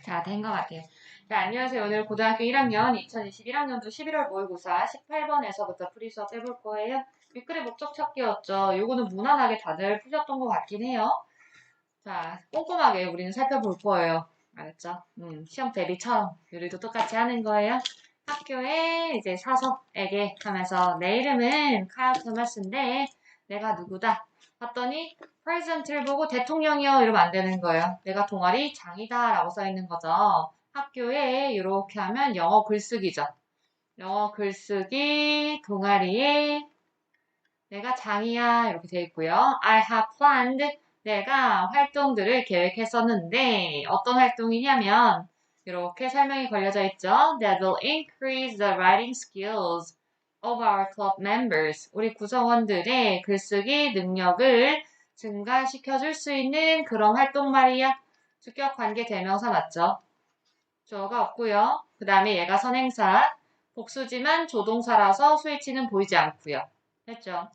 자, 된 것 같아요. 자, 안녕하세요. 오늘 고등학교 1학년 2021학년도 11월 모의고사 18번에서부터 풀이 수업 해볼 거예요. 윗글의 목적 찾기였죠. 요거는 무난하게 다들 푸셨던 것 같긴 해요. 자, 꼼꼼하게 우리는 살펴볼 거예요. 알았죠? 시험 대비처럼 우리도 똑같이 하는 거예요. 학교에 이제 사서에게 하면서 내 이름은 카일 토마스인데 내가 누구다 봤더니 프레젠트를 보고 대통령이요 이러면 안 되는 거예요. 내가 동아리 장이다 라고 써 있는 거죠. 학교에 이렇게 하면 영어 글쓰기죠. 영어 글쓰기 동아리에 내가 장이야 이렇게 되어 있고요. I have planned 내가 활동들을 계획했었는데 어떤 활동이냐면 이렇게 설명이 걸려져 있죠. That will increase the writing skills of our club members. 우리 구성원들의 글쓰기 능력을 증가시켜줄 수 있는 그런 활동 말이야. 주격 관계 대명사 맞죠? 주어가 없고요. 그 다음에 얘가 선행사. 복수지만 조동사라서 수일치는 보이지 않고요. 됐죠?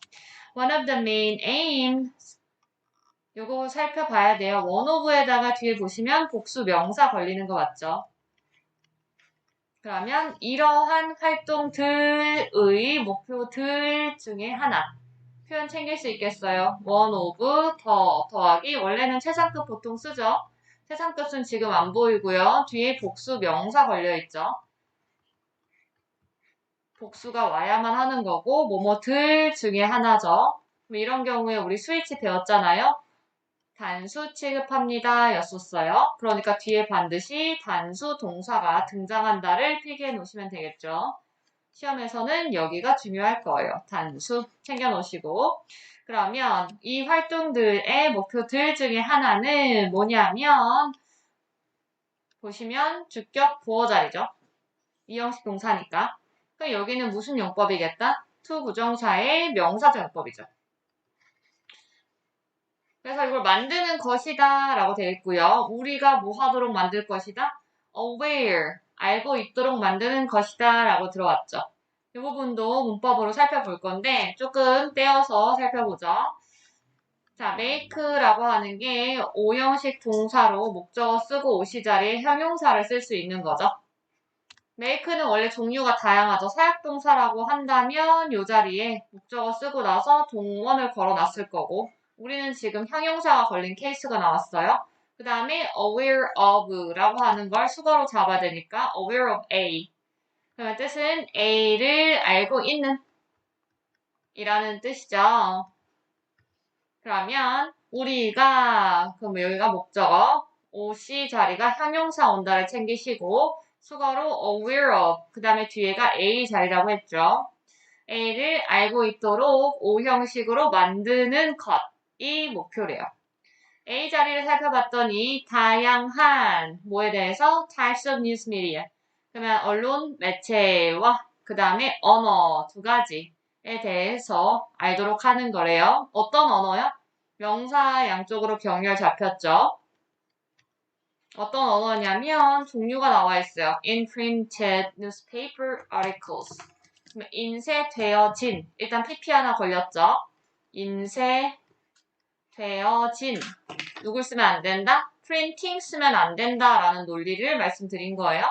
One of the main aims. 요거 살펴봐야 돼요. one of에다가 뒤에 보시면 복수 명사 걸리는 거 맞죠? 그러면 이러한 활동들의 목표들 중에 하나. 표현 챙길 수 있겠어요? one of 더하기 원래는 최상급 보통 쓰죠? 최상급은 지금 안 보이고요. 뒤에 복수 명사 걸려있죠? 복수가 와야만 하는 거고 뭐뭐들 중에 하나죠. 그럼 이런 경우에 우리 스위치 배웠잖아요. 단수 취급합니다 였었어요. 그러니까 뒤에 반드시 단수 동사가 등장한다를 필기해 놓으시면 되겠죠. 시험에서는 여기가 중요할 거예요. 단수 챙겨 놓으시고 그러면 이 활동들의 목표들 중에 하나는 뭐냐면 보시면 주격 부어 자리죠. 이형식 동사니까. 그럼 여기는 무슨 용법이겠다? to 부정사의 명사적 용법이죠. 그래서 이걸 만드는 것이다 라고 되어 있고요. 우리가 뭐 하도록 만들 것이다? aware, 알고 있도록 만드는 것이다 라고 들어왔죠. 이 부분도 문법으로 살펴볼 건데 조금 떼어서 살펴보죠. 자, make라고 하는 게 오형식 동사로 목적어 쓰고 오시 자리에 형용사를 쓸 수 있는 거죠. make는 원래 종류가 다양하죠. 사역동사라고 한다면 이 자리에 목적어 쓰고 나서 동원을 걸어놨을 거고 우리는 지금 형용사가 걸린 케이스가 나왔어요. 그 다음에 aware of라고 하는 걸 수거로 잡아야 되니까 aware of A. 그러면 뜻은 A를 알고 있는 이라는 뜻이죠. 그러면 우리가 그럼 여기가 목적어 OC 자리가 형용사 온다를 챙기시고 수거로 aware of 그 다음에 뒤에가 A 자리라고 했죠. A를 알고 있도록 O 형식으로 만드는 것이 목표래요. A 자리를 살펴봤더니 다양한 뭐에 대해서 types of news media 그러면 언론 매체와 그 다음에 언어 두 가지에 대해서 알도록 하는 거래요. 어떤 언어요? 명사 양쪽으로 병렬 잡혔죠. 어떤 언어냐면 종류가 나와 있어요. In printed newspaper articles. 인쇄되어진 일단 PP 하나 걸렸죠. 인쇄되어진 누굴 쓰면 안 된다? printing 쓰면 안 된다라는 논리를 말씀드린 거예요.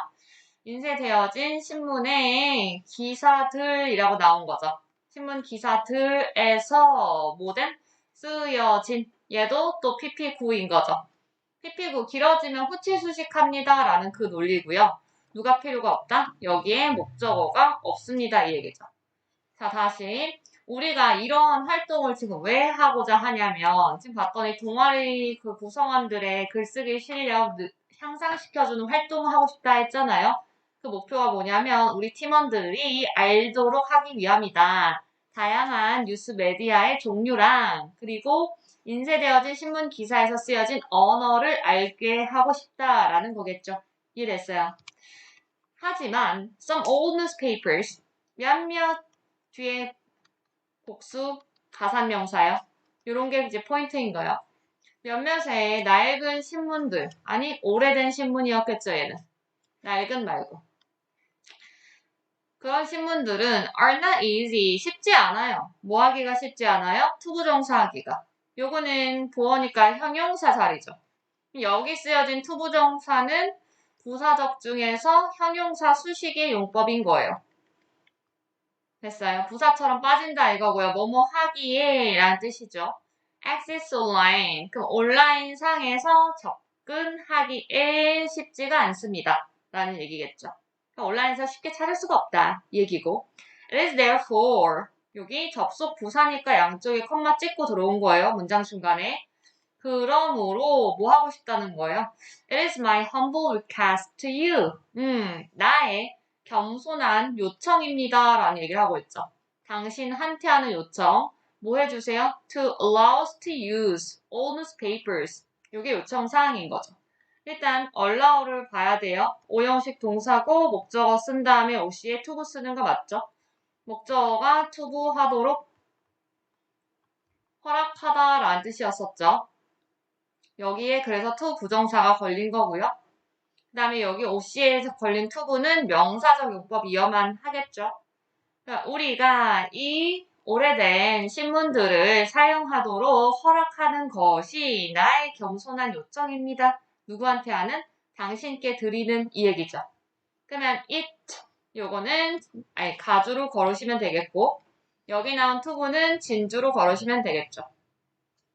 인쇄되어진 신문의 기사들이라고 나온 거죠. 신문 기사들에서 뭐든 쓰여진 얘도 또 PP9인 거죠. PP9 길어지면 후치수식합니다 라는 그 논리고요. 누가 필요가 없다? 여기에 목적어가 없습니다 이 얘기죠. 자 다시 우리가 이런 활동을 지금 왜 하고자 하냐면 지금 봤더니 동아리 그 구성원들의 글쓰기 실력 향상시켜주는 활동을 하고 싶다 했잖아요. 그 목표가 뭐냐면 우리 팀원들이 알도록 하기 위함이다. 다양한 뉴스 메디아의 종류랑 그리고 인쇄되어진 신문 기사에서 쓰여진 언어를 알게 하고 싶다라는 거겠죠. 이해됐어요. 하지만 some old newspapers 몇몇 뒤에 복수 가산명사요. 요런 게 이제 포인트인 거예요. 몇몇의 낡은 신문들 아니 오래된 신문이었겠죠 얘는. 낡은 말고. 그런 신문들은 are not easy. 쉽지 않아요. 뭐 하기가 쉽지 않아요? 투부정사 하기가. 요거는 보어니까 형용사 자리죠. 여기 쓰여진 투부정사는 부사적 중에서 형용사 수식의 용법인 거예요. 됐어요. 부사처럼 빠진다 이거고요. 뭐뭐 하기에 라는 뜻이죠. access online. 그럼 온라인 상에서 접근하기에 쉽지가 않습니다. 라는 얘기겠죠. 그러니까 온라인에서 쉽게 찾을 수가 없다. 이 얘기고. It is therefore. 여기 접속 부사니까 양쪽에 컴마 찍고 들어온 거예요. 문장 중간에. 그러므로 뭐 하고 싶다는 거예요? It is my humble request to you. 나의 겸손한 요청입니다. 라는 얘기를 하고 있죠. 당신한테 하는 요청. 뭐 해주세요? To allow us to use all newspapers. 이게 요청 사항인 거죠. 일단 allow를 봐야 돼요. 오형식 동사고 목적어 쓴 다음에 OC에 to 쓰는 거 맞죠? 목적어가 투부하도록 허락하다라는 뜻이었었죠. 여기에 그래서 to 부정사가 걸린 거고요. 그 다음에 여기 OC에서 걸린 to부는 명사적 용법이어만 하겠죠. 그러니까 우리가 이 오래된 신문들을 사용하도록 허락하는 것이 나의 겸손한 요청입니다. 누구한테 하는? 당신께 드리는 이 얘기죠. 그러면 it 요거는 가주로 걸으시면 되겠고 여기 나온 to부는 진주로 걸으시면 되겠죠.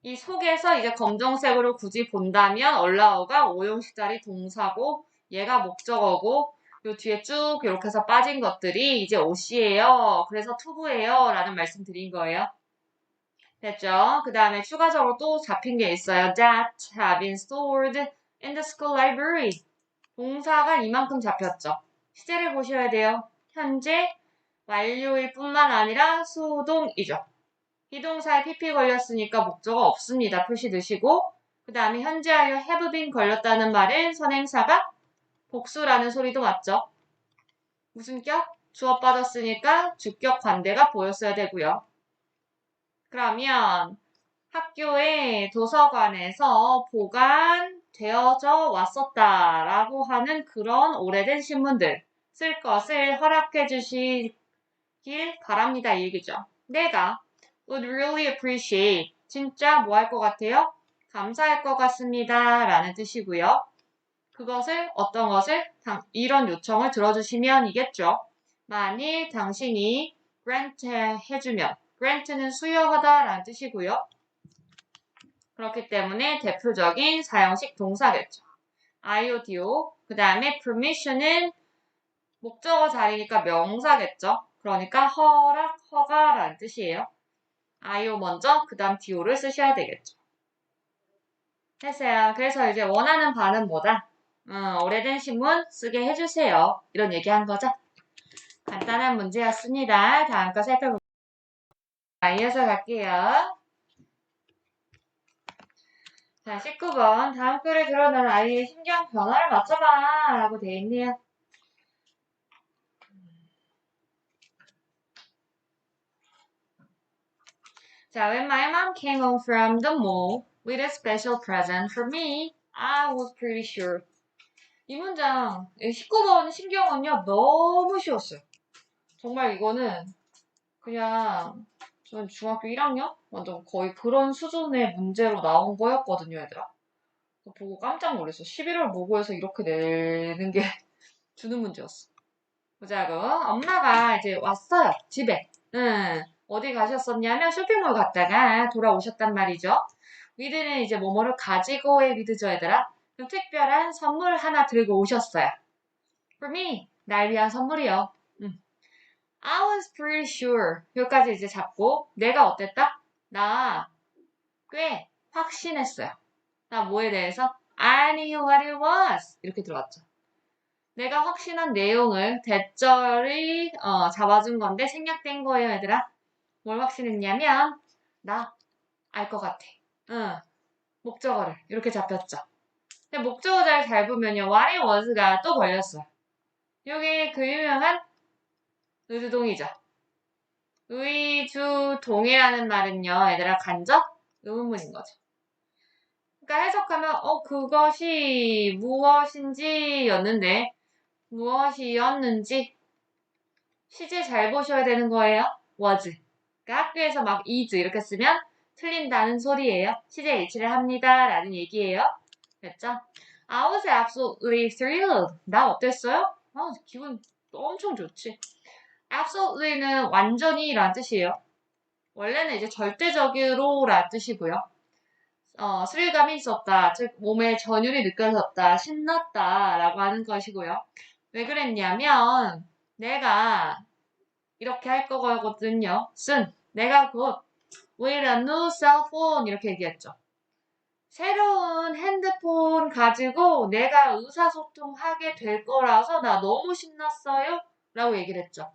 이 속에서 이제 검정색으로 굳이 본다면 allow가 오형식 자리 동사고 얘가 목적어고 요 뒤에 쭉 이렇게 해서 빠진 것들이 이제 OC예요. 그래서 to부예요. 라는 말씀 드린 거예요. 됐죠? 그 다음에 추가적으로 또 잡힌 게 있어요. That have been stored in the school library. 동사가 이만큼 잡혔죠. 시제를 보셔야 돼요. 현재 완료일 뿐만 아니라 수동이죠. 비동사에 PP 걸렸으니까 목적어 없습니다. 표시 넣으시고 그 다음에 현재 완료 have been 걸렸다는 말은 선행사가 복수라는 소리도 맞죠. 무슨 격? 주어 빠졌으니까 주격 관대가 보였어야 되고요. 그러면 학교의 도서관에서 보관되어져 왔었다라고 하는 그런 오래된 신문들 쓸 것을 허락해 주시길 바랍니다. 이 얘기죠. 내가 would really appreciate 진짜 뭐 할 것 같아요? 감사할 것 같습니다. 라는 뜻이고요. 그것을 어떤 것을 이런 요청을 들어주시면 이겠죠. 만일 당신이 grant 해주면 grant는 수여하다 라는 뜻이고요. 그렇기 때문에 대표적인 사형식 동사겠죠. IODO 그 다음에 permission은 목적어 자리니까 명사겠죠. 그러니까 허락, 허가라는 뜻이에요. IO 먼저 그 다음 DO를 쓰셔야 되겠죠. 됐어요. 그래서 이제 원하는 바는 뭐다? 오래된 신문 쓰게 해주세요. 이런 얘기한 거죠. 간단한 문제였습니다. 다음 거 살펴볼게요. 이어서 갈게요. 자, 19번. 다음 글을 들어놓은 아이의 심경 변화를 맞춰봐. 라고 되어 있네요. 자, when my mom came home from the mall with a special present for me, I was pretty sure. 이 문장, 19번 신경은요, 너무 쉬웠어요. 정말 이거는 그냥 전 중학교 1학년? 완전 거의 그런 수준의 문제로 나온 거였거든요, 얘들아. 보고 깜짝 놀랐어. 11월 모고에서 이렇게 내는 게 주는 문제였어. 보자고. 엄마가 이제 왔어요, 집에. 어디 가셨었냐면 쇼핑몰 갔다가 돌아오셨단 말이죠. 위드는 이제 뭐뭐를 가지고의 위드죠, 얘들아. 그럼 특별한 선물 하나 들고 오셨어요. For me, 날 위한 선물이요. I was pretty sure. 여기까지 이제 잡고 내가 어땠다? 나 꽤 확신했어요. 나 뭐에 대해서? I knew what it was. 이렇게 들어왔죠. 내가 확신한 내용을 대절이 잡아준 건데 생략된 거예요, 얘들아. 뭘 확신했냐면 나 알 것 같아. 목적어를 이렇게 잡혔죠. 근데 목적어 잘 보면요. what it was가 또 걸렸어요. 이게 그 유명한 의주동이죠. 의주동이라는 말은요. 얘들아 간접 의문문인 거죠. 그러니까 해석하면 그것이 무엇인지였는데 무엇이었는지 시제 잘 보셔야 되는 거예요. was. 그러니까 학교에서 막 is 이렇게 쓰면 틀린다는 소리예요. 시제 일치를 합니다. 라는 얘기예요. 됐죠? I was absolutely thrilled. 나 어땠어요? 기분 엄청 좋지. absolutely는 완전히 라는 뜻이에요. 원래는 이제 절대적으로라는 뜻이고요. 스릴감이 있었다. 즉, 몸에 전율이 느껴졌다. 신났다. 라고 하는 것이고요. 왜 그랬냐면, 내가 이렇게 할 거거든요. 내가 곧 with a new cell phone 이렇게 얘기했죠. 새로운 핸드폰 가지고 내가 의사소통하게 될 거라서 나 너무 신났어요. 라고 얘기를 했죠.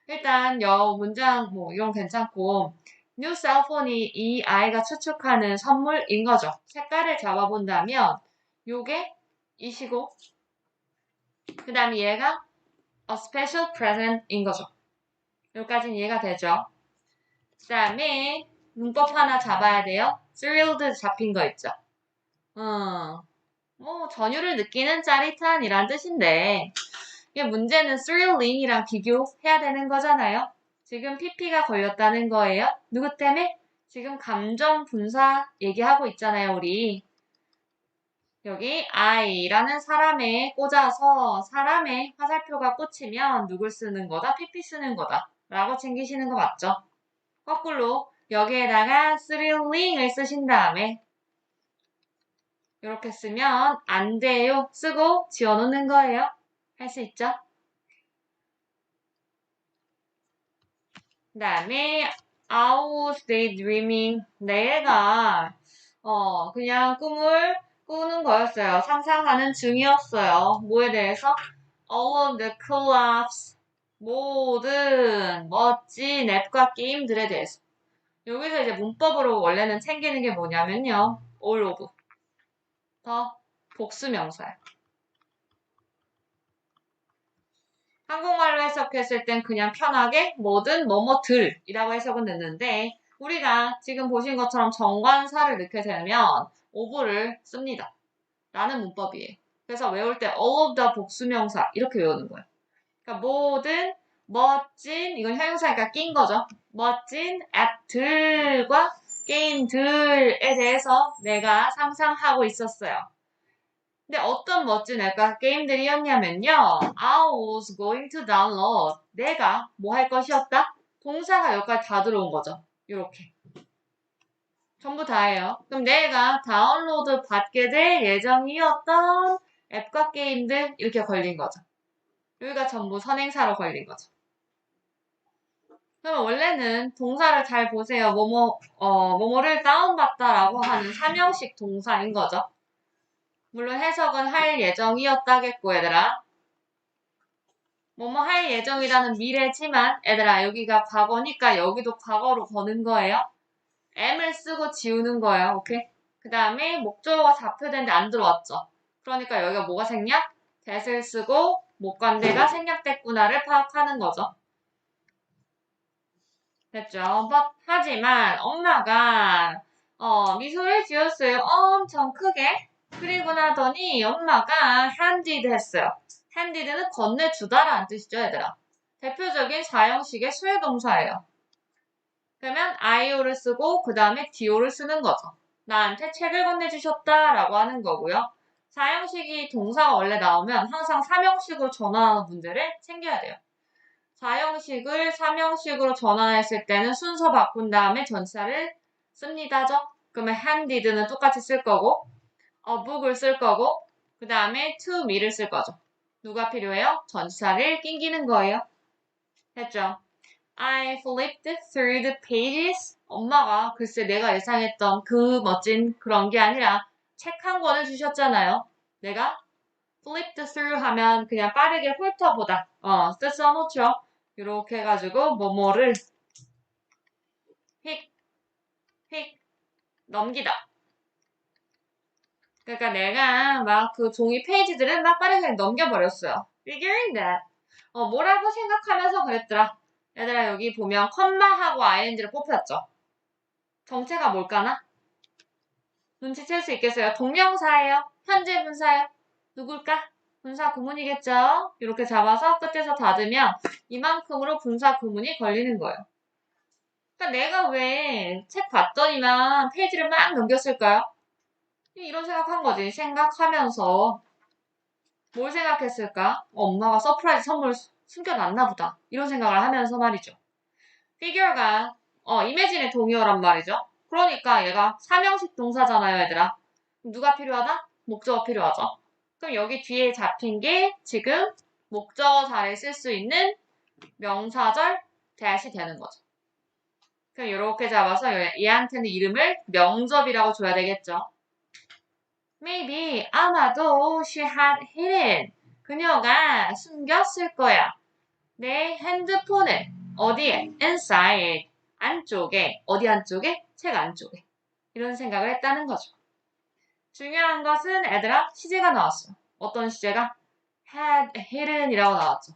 일단 문장 이건 괜찮고 new cell phone이 이 아이가 추측하는 선물인 거죠. 색깔을 잡아본다면 요게 이시고 그 다음에 얘가 a special present인 거죠. 여기까지는 이해가 되죠. 그 다음에 문법 하나 잡아야 돼요. thrilled 잡힌 거 있죠. 전율을 느끼는 짜릿한이란 뜻인데 이게 문제는 thrilling이랑 비교해야 되는 거잖아요. 지금 PP가 걸렸다는 거예요. 누구 때문에? 지금 감정 분사 얘기하고 있잖아요, 우리. 여기 I라는 사람에 꽂아서 사람의 화살표가 꽂히면 누굴 쓰는 거다? PP 쓰는 거다. 라고 챙기시는 거 맞죠? 거꾸로 여기에다가 thrilling을 쓰신 다음에 이렇게 쓰면 안 돼요. 쓰고 지워놓는 거예요. 할 수 있죠? 그 다음에 I was daydreaming. 내가 그냥 꿈을 꾸는 거였어요. 상상하는 중이었어요. 뭐에 대해서? All of the collapse. 모든 멋진 앱과 게임들에 대해서. 여기서 이제 문법으로 원래는 챙기는 게 뭐냐면요. all of. 더 복수명사예요. 한국말로 해석했을 땐 그냥 편하게 뭐든 뭐뭐들이라고 해석은 됐는데 우리가 지금 보신 것처럼 정관사를 넣게 되면 of를 씁니다. 라는 문법이에요. 그래서 외울 때 all of the 복수명사 이렇게 외우는 거예요. 그러니까 모든 멋진 이건 형용사니까 낀 거죠. 멋진 앱들과 게임들에 대해서 내가 상상하고 있었어요. 근데 어떤 멋진 앱과 게임들이었냐면요. I was going to download. 내가 뭐 할 것이었다? 동사가 여기까지 다 들어온 거죠. 이렇게. 전부 다예요. 그럼 내가 다운로드 받게 될 예정이었던 앱과 게임들 이렇게 걸린 거죠. 여기가 전부 선행사로 걸린 거죠. 그러면 원래는 동사를 잘 보세요. 뭐뭐를 다운받다라고 하는 삼형식 동사인 거죠. 물론 해석은 할 예정이었다겠고 얘들아. 뭐뭐 할 예정이라는 미래지만 얘들아 여기가 과거니까 여기도 과거로 거는 거예요. M을 쓰고 지우는 거예요. 오케이? 그 다음에 목적어가 잡혀있는데 안 들어왔죠. 그러니까 여기가 뭐가 생략? that을 쓰고 목관대가 생략됐구나를 파악하는 거죠. 됐죠? 하지만 엄마가 미소를 지었어요. 엄청 크게. 그리고 나더니 엄마가 handed 했어요. handed는 건네주다라는 뜻이죠, 얘들아. 대표적인 사형식의 수혜동사예요. 그러면 IO를 쓰고 그 다음에 DO를 쓰는 거죠. 나한테 책을 건네주셨다라고 하는 거고요. 사형식이 동사가 원래 나오면 항상 삼형식으로 전환하는 문제를 챙겨야 돼요. 사형식을 삼형식으로 전환했을 때는 순서 바꾼 다음에 전치사를 씁니다죠. 그러면 handed는 똑같이 쓸 거고 a book을 쓸 거고 그 다음에 to me를 쓸 거죠. 누가 필요해요? 전치사를 낑기는 거예요. 됐죠? I flipped through the pages. 엄마가 글쎄 내가 예상했던 그 멋진 그런 게 아니라 책 한 권을 주셨잖아요. 내가 flipped through 하면 그냥 빠르게 훑어보다. 써놓죠. 이렇게 해가지고 뭐뭐를 휙 넘기다. 그러니까 내가 막 그 종이 페이지들을 막 빠르게 넘겨버렸어요. Figuring that. 뭐라고 생각하면서 그랬더라. 얘들아 여기 보면 컴마하고 ing를 뽑혔죠. 정체가 뭘까나? 눈치챌 수 있겠어요? 동명사예요? 현재 분사예요? 누굴까? 분사 구문이겠죠? 이렇게 잡아서 끝에서 닫으면 이만큼으로 분사 구문이 걸리는 거예요. 그러니까 내가 왜 책 봤더니만 페이지를 막 넘겼을까요? 이런 생각한 거지. 생각하면서 뭘 생각했을까? 엄마가 서프라이즈 선물 숨겨놨나 보다. 이런 생각을 하면서 말이죠. figure가 imagine의 동의어란 말이죠. 그러니까 얘가 사명식 동사잖아요, 얘들아. 누가 필요하다? 목적어 필요하죠. 그럼 여기 뒤에 잡힌 게 지금 목적어 자리에 쓸 수 있는 명사절 대시 되는 거죠. 그럼 이렇게 잡아서 얘한테는 이름을 명접이라고 줘야 되겠죠. Maybe 아마도 she had hidden 그녀가 숨겼을 거야. 내 핸드폰을 어디에? inside 안쪽에 어디 안쪽에? 책 안쪽에 이런 생각을 했다는 거죠. 중요한 것은 애들아 시제가 나왔어. 어떤 시제가? had hidden 이라고 나왔죠.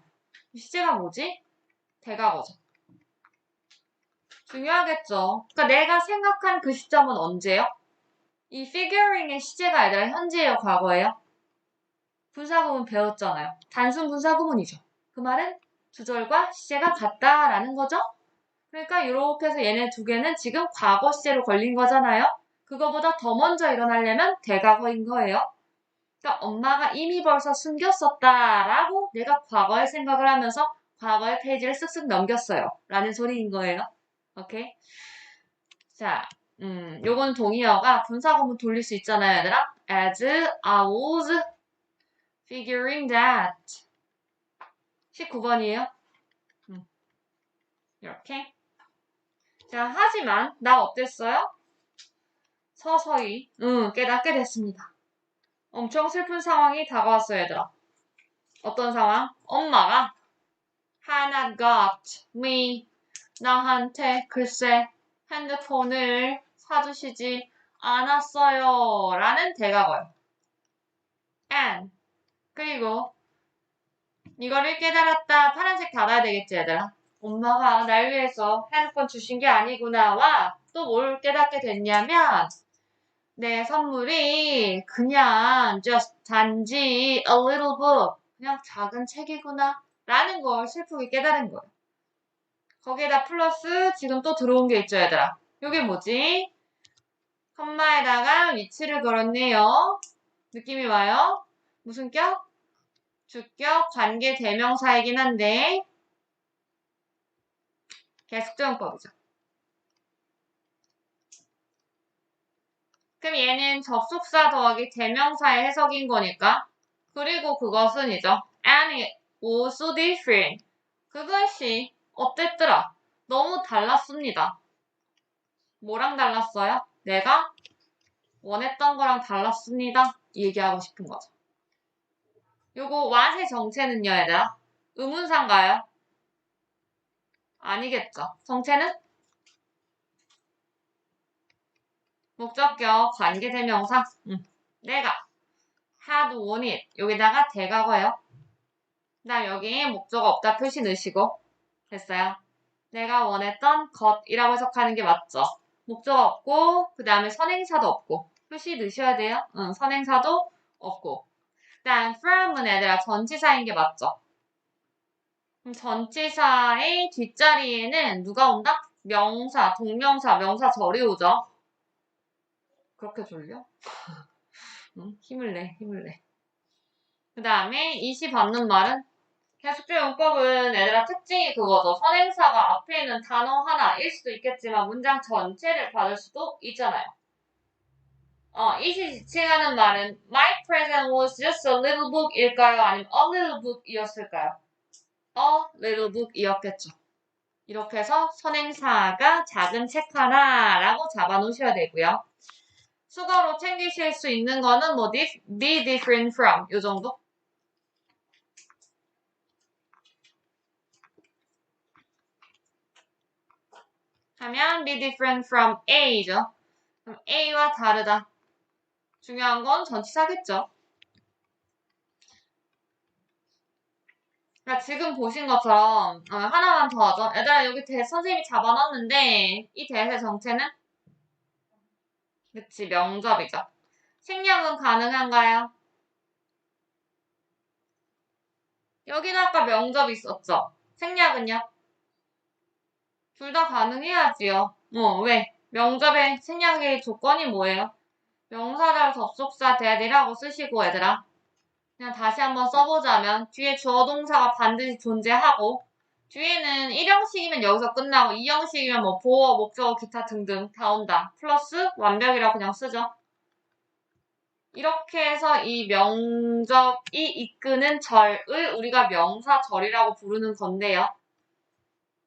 시제가 뭐지? 대과거죠. 중요하겠죠. 그러니까 내가 생각한 그 시점은 언제요? 이 figuring의 시제가 얘들아 현재예요, 과거예요? 분사구문 배웠잖아요. 단순 분사구문이죠. 그 말은 주절과 시제가 같다라는 거죠. 그러니까 이렇게 해서 얘네 두 개는 지금 과거 시제로 걸린 거잖아요. 그거보다 더 먼저 일어나려면 대과거인 거예요. 그러니까 엄마가 이미 벌써 숨겼었다라고 내가 과거에 생각을 하면서 과거의 페이지를 쓱쓱 넘겼어요. 라는 소리인 거예요. 오케이? 자, 요건 동의어가 분사구문 돌릴 수 있잖아요, 얘들아. As I was figuring that. 19번이에요. 이렇게. 자, 하지만 나 어땠어요? 서서히 깨닫게 됐습니다. 엄청 슬픈 상황이 다가왔어요, 얘들아. 어떤 상황? 엄마가 하나 got me 나한테 글쎄 핸드폰을 사주시지 않았어요 라는 대가고요. and 그리고 이거를 깨달았다. 파란색 닫아야 되겠지, 얘들아. 엄마가 날 위해서 핸드폰 주신 게 아니구나와 또 뭘 깨닫게 됐냐면 내 선물이 그냥 단지 a little book 그냥 작은 책이구나 라는 걸 슬프게 깨달은 거예요. 거기에다 플러스 지금 또 들어온 게 있죠, 얘들아. 이게 뭐지? 컴마에다가 위치를 걸었네요. 느낌이 와요? 무슨 격? 주격, 관계, 대명사이긴 한데 계속적용법이죠. 그럼 얘는 접속사 더하기 대명사의 해석인 거니까 그리고 그것은이죠. And it was so different. 그것이 어땠더라? 너무 달랐습니다. 뭐랑 달랐어요? 내가 원했던 거랑 달랐습니다. 얘기하고 싶은 거죠. 요거 what의 정체는요, 얘들아? 의문사인가요? 아니겠죠. 정체는? 목적격, 관계대명사. 내가 had wanted. 여기다가 대과거요. 그 다음 여기 목적어 없다 표시 넣으시고 됐어요. 내가 원했던 것이라고 해석하는 게 맞죠. 목적어 없고 그 다음에 선행사도 없고 표시 넣으셔야 돼요. 선행사도 없고 그 다음 from은 얘들아 전치사인 게 맞죠. 그럼 전치사의 뒷자리에는 누가 온다? 명사, 동명사, 명사절이 오죠. 그렇게 졸려? 힘을 내, 힘을 내. 그 다음에 이시 받는 말은 계속적용법은 얘들아 특징이 그거죠. 선행사가 앞에 있는 단어 하나일 수도 있겠지만 문장 전체를 받을 수도 있잖아요. 이시 지칭하는 말은 My present was just a little book 일까요? 아니면 a little book 이었을까요? A little book 이었겠죠. 이렇게 해서 선행사가 작은 책 하나라고 잡아 놓으셔야 되고요. 수거로 챙기실 수 있는 거는 뭐 be different from 요 정도? 하면 be different from A죠. 그럼 A와 다르다. 중요한 건 전치사겠죠. 그러니까 지금 보신 것처럼 하나만 더 하죠. 얘들아 여기 선생님이 잡아놨는데 이 대의 정체는? 그치 명접이죠. 생략은 가능한가요? 여기도 아까 명접이 있었죠. 생략은요? 둘 다 가능해야지요. 왜? 명접의 생략의 조건이 뭐예요? 명사절 접속사 that이라고 쓰시고 얘들아. 그냥 다시 한번 써보자면 뒤에 주어 동사가 반드시 존재하고 뒤에는 1형식이면 여기서 끝나고 2형식이면 뭐 보어, 목적어, 기타 등등 다 온다. 플러스 완벽이라고 그냥 쓰죠. 이렇게 해서 이 명적이 이끄는 절을 우리가 명사절이라고 부르는 건데요.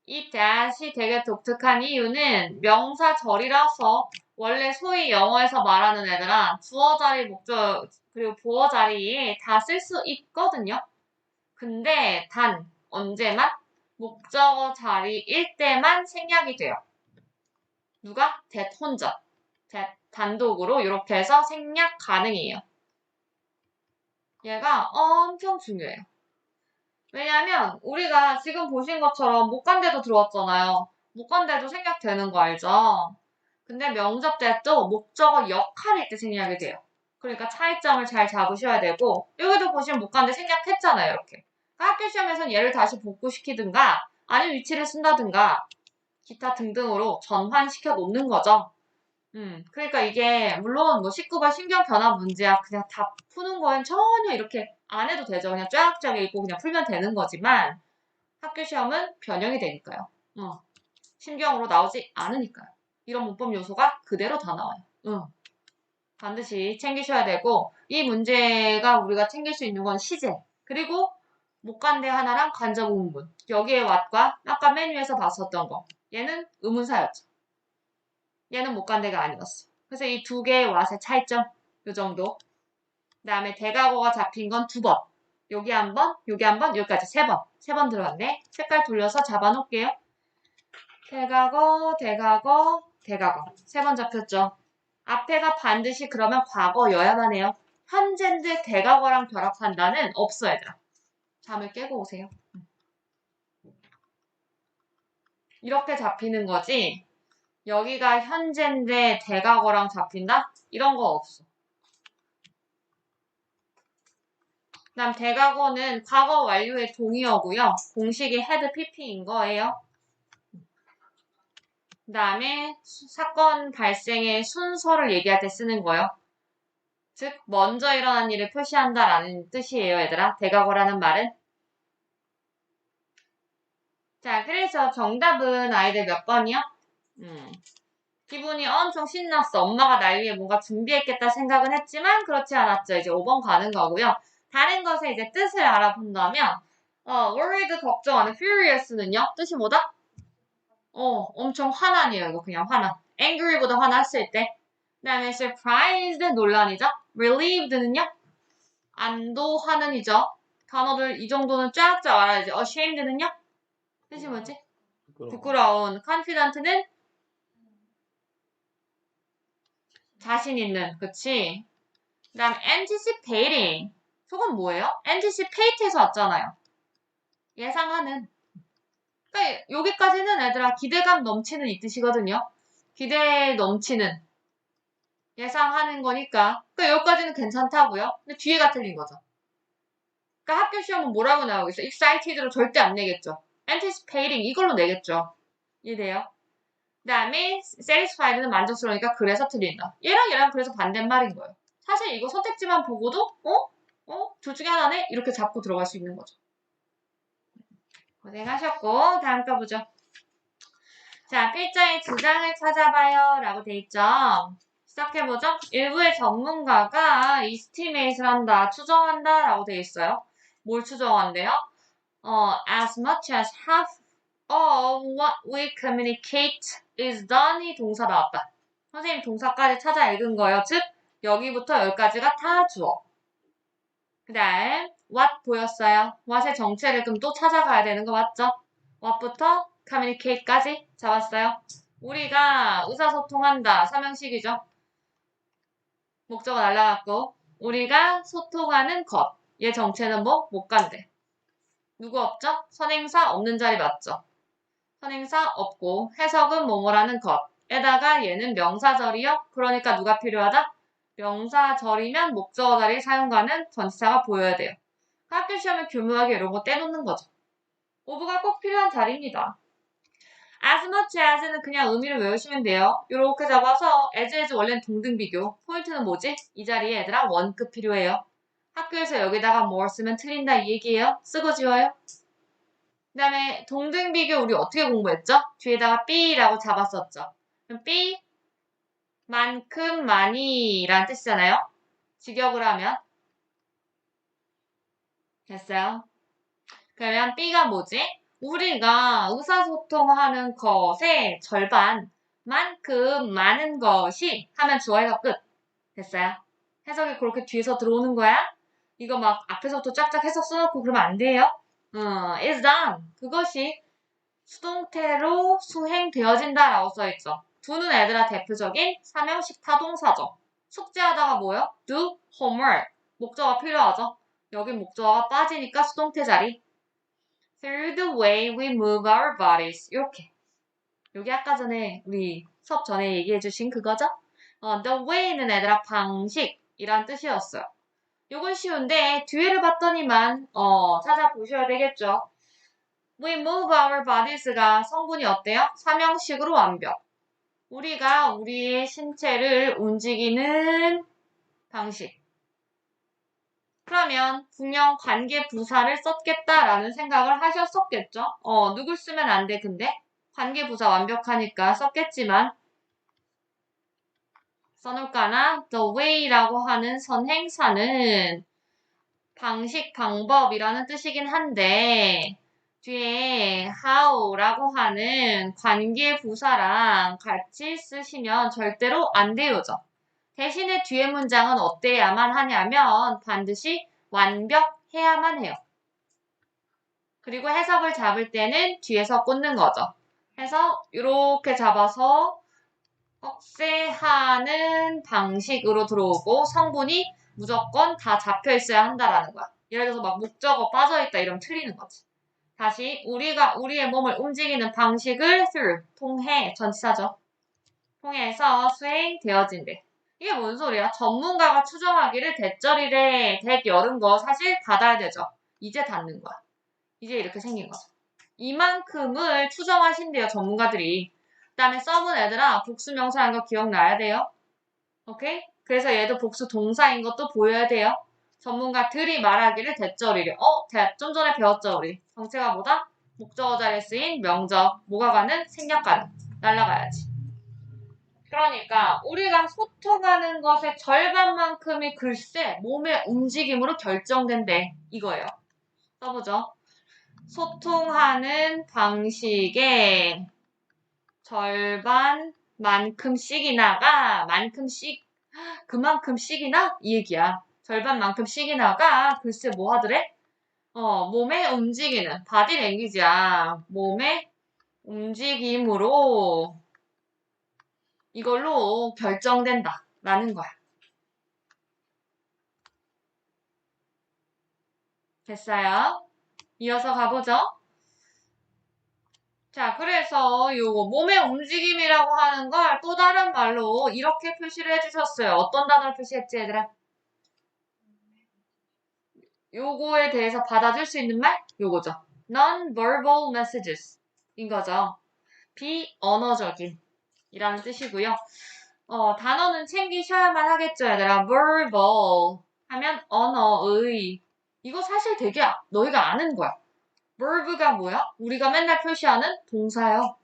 이 that이 되게 독특한 이유는 명사절이라서 원래 소위 영어에서 말하는 애들아 주어 자리, 목적, 그리고 보어 자리에 다 쓸 수 있거든요. 근데 단 언제만? 목적어 자리일 때만 생략이 돼요. 누가? that 혼자. that 단독으로 이렇게 해서 생략 가능해요. 얘가 엄청 중요해요. 왜냐면 우리가 지금 보신 것처럼 못 간대도 들어왔잖아요. 못 간대도 생략되는 거 알죠? 근데 명접 때도 목적어 역할일 때 생략이 돼요. 그러니까 차이점을 잘 잡으셔야 되고 여기도 보시면 못 간대 생략했잖아요. 이렇게. 학교 시험에서는 얘를 다시 복구시키든가 아니면 위치를 쓴다든가 기타 등등으로 전환시켜 놓는 거죠. 그러니까 이게 물론 뭐 19번 신경 변화 문제야 그냥 다 푸는 거엔 전혀 이렇게 안 해도 되죠. 그냥 쫙쫙 읽고 그냥 풀면 되는 거지만 학교 시험은 변형이 되니까요. 신경으로 나오지 않으니까요. 이런 문법 요소가 그대로 다 나와요. 반드시 챙기셔야 되고 이 문제가 우리가 챙길 수 있는 건 시제 그리고 목간대 하나랑 간접 의문문 여기에 what과 아까 메뉴에서 봤었던 거 얘는 의문사였죠. 얘는 목간대가 아니었어. 그래서 이 두 개의 what의 차이점 요 정도. 그 다음에 대각어가 잡힌 건 2번. 여기 한 번, 여기 한 번, 여기까지 3번. 3번 들어갔네. 색깔 돌려서 잡아놓을게요. 대각어, 대각어, 대각어. 3번 잡혔죠. 앞에가 반드시 그러면 과거여야만 해요. 현재인데 대각어랑 결합한다는 없어야 돼요. 잠을 깨고 오세요. 이렇게 잡히는 거지. 여기가 현재인데 대각어랑 잡힌다? 이런 거 없어. 그 다음 대각어는 과거 완료의 동의어고요. 공식이 헤드 PP인 거예요. 그 다음에 사건 발생의 순서를 얘기할 때 쓰는 거예요. 즉 먼저 일어난 일을 표시한다라는 뜻이에요. 얘들아. 대각어라는 말은. 자, 그래서 정답은 아이들 몇 번이요? 기분이 엄청 신났어. 엄마가 날 위해 뭔가 준비했겠다 생각은 했지만 그렇지 않았죠. 이제 5번 가는 거고요. 다른 것의 이제 뜻을 알아본다면 worried 걱정하는 furious는요. 뜻이 뭐다? 엄청 화난이에요. 이거 그냥 화난. angry보다 화났을 때. 그 다음에 surprised 논란이죠. relieved는요. 안도하는이죠. 단어들 이 정도는 쫙쫙 알아야지. ashamed는요. 뜻이 뭐지? 부끄러운. confident는 자신 있는. 그치? 그 다음 anticipating. 저건 뭐예요? anticipate에서 왔잖아요. 예상하는. 그러니까 여기까지는 얘들아 기대감 넘치는 이 뜻이거든요. 기대 넘치는. 예상하는 거니까. 그러니까 여기까지는 괜찮다고요. 근데 뒤에가 틀린 거죠. 그러니까 학교 시험은 뭐라고 나오겠어? excited로 절대 안 내겠죠. anticipating 이걸로 내겠죠. 이해돼요? 그 다음에 satisfied는 만족스러우니까 그래서 틀린다. 얘랑 그래서 반대말인 거예요. 사실 이거 선택지만 보고도 둘 중에 하나네? 이렇게 잡고 들어갈 수 있는 거죠. 고생하셨고 다음 거 보죠. 자, 필자의 주장을 찾아봐요 라고 돼 있죠. 시작해보죠. 일부의 전문가가 estimate를 한다, 추정한다 라고 돼 있어요. 뭘 추정한대요? as much as half of what we communicate is done 이 동사 나왔다. 선생님 동사까지 찾아 읽은 거예요. 즉 여기부터 여기까지가 다 주어. 그 다음 what 보였어요. what의 정체를 그럼 또 찾아가야 되는 거 맞죠? what부터 communicate까지 잡았어요. 우리가 의사소통한다. 삼형식이죠. 목적어 날라갔고 우리가 소통하는 것. 얘 정체는 뭐? 못 간대. 누구 없죠? 선행사 없는 자리 맞죠? 선행사 없고 해석은 뭐뭐라는 것에다가 얘는 명사절이요. 그러니까 누가 필요하다? 명사절이면 목적어 자리 사용가는 전치사가 보여야 돼요. 학교 시험에 교묘하게 이런 거 떼놓는 거죠. 오브가 꼭 필요한 자리입니다. as much as는 그냥 의미를 외우시면 돼요. 이렇게 잡아서 as 원래는 동등비교. 포인트는 뭐지? 이 자리에 얘들아 원급 필요해요. 학교에서 여기다가 more 쓰면 틀린다 이 얘기예요. 쓰고 지워요. 그 다음에 동등비교 우리 어떻게 공부했죠? 뒤에다가 B라고 잡았었죠. 그럼 B 만큼 많이 라는 뜻이잖아요. 직역을 하면 됐어요. 그러면 B가 뭐지? 우리가 의사소통하는 것의 절반만큼 많은 것이 하면 주어에서 끝. 됐어요. 해석이 그렇게 뒤에서 들어오는 거야? 이거 막 앞에서부터 쫙쫙 해석 써놓고 그러면 안 돼요. is done. 그것이 수동태로 수행되어진다라고 써있죠. do는 애들아 대표적인 삼형식 타동사죠. 숙제하다가 뭐요? do homework. 목적어가 필요하죠. 여기 목적어가 빠지니까 수동태 자리. Through the way we move our bodies. 이렇게. 여기 아까 전에 우리 수업 전에 얘기해 주신 그거죠? the way는 애들아 방식이란 뜻이었어요. 요건 쉬운데 뒤에를 봤더니만 찾아보셔야 되겠죠. We move our bodies가 성분이 어때요? 삼형식으로 완벽. 우리가 우리의 신체를 움직이는 방식. 그러면 분명 관계 부사를 썼겠다라는 생각을 하셨었겠죠? 누굴 쓰면 안 돼, 근데? 관계 부사 완벽하니까 썼겠지만 써놓을까나? The way라고 하는 선행사는 방식, 방법이라는 뜻이긴 한데 뒤에 how라고 하는 관계 부사랑 같이 쓰시면 절대로 안 되어져. 대신에 뒤에 문장은 어때야만 하냐면 반드시 완벽해야만 해요. 그리고 해석을 잡을 때는 뒤에서 꽂는 거죠. 해서 이렇게 잡아서 억세하는 방식으로 들어오고 성분이 무조건 다 잡혀 있어야 한다라는 거야. 예를 들어서 막 목적어 빠져있다 이러면 틀리는 거지. 다시 우리가 우리의 몸을 움직이는 방식을 through, 통해, 전치사죠. 통해서 수행되어진대. 이게 뭔 소리야? 전문가가 추정하기를 대절이래, 대 열은 거 사실 닫아야 되죠. 이제 닫는 거야. 이제 이렇게 생긴 거죠. 이만큼을 추정하신대요, 전문가들이. 그 다음에 써본 애들아, 복수 명사인 거 기억나야 돼요. 오케이? 그래서 얘도 복수 동사인 것도 보여야 돼요. 전문가들이 말하기를 대절이래. 좀 전에 배웠죠, 우리. 정체가 뭐다? 목적어 자리에 쓰인 명적. 뭐가 가는? 생략 가는. 날라가야지. 그러니까 우리가 소통하는 것의 절반만큼이 글쎄 몸의 움직임으로 결정된대. 이거예요. 써보죠. 소통하는 방식의 절반만큼씩이나가 그만큼씩이나 이 얘기야. 절반만큼씩이나가 글쎄 뭐 하더래? 몸에 움직이는 바디 랭귀지야. 몸의 움직임으로 이걸로 결정된다라는 거야. 됐어요? 이어서 가보죠. 자, 그래서 요거 몸의 움직임이라고 하는 걸 또 다른 말로 이렇게 표시를 해주셨어요. 어떤 단어를 표시했지, 얘들아? 요거에 대해서 받아줄 수 있는 말? 요거죠. Non-verbal messages 인 거죠. 비언어적인 이라는 뜻이고요. 단어는 챙기셔야만 하겠죠, 얘들아. verbal 하면 언어의. 이거 사실 되게 너희가 아는 거야. verb가 뭐야? 우리가 맨날 표시하는 동사요.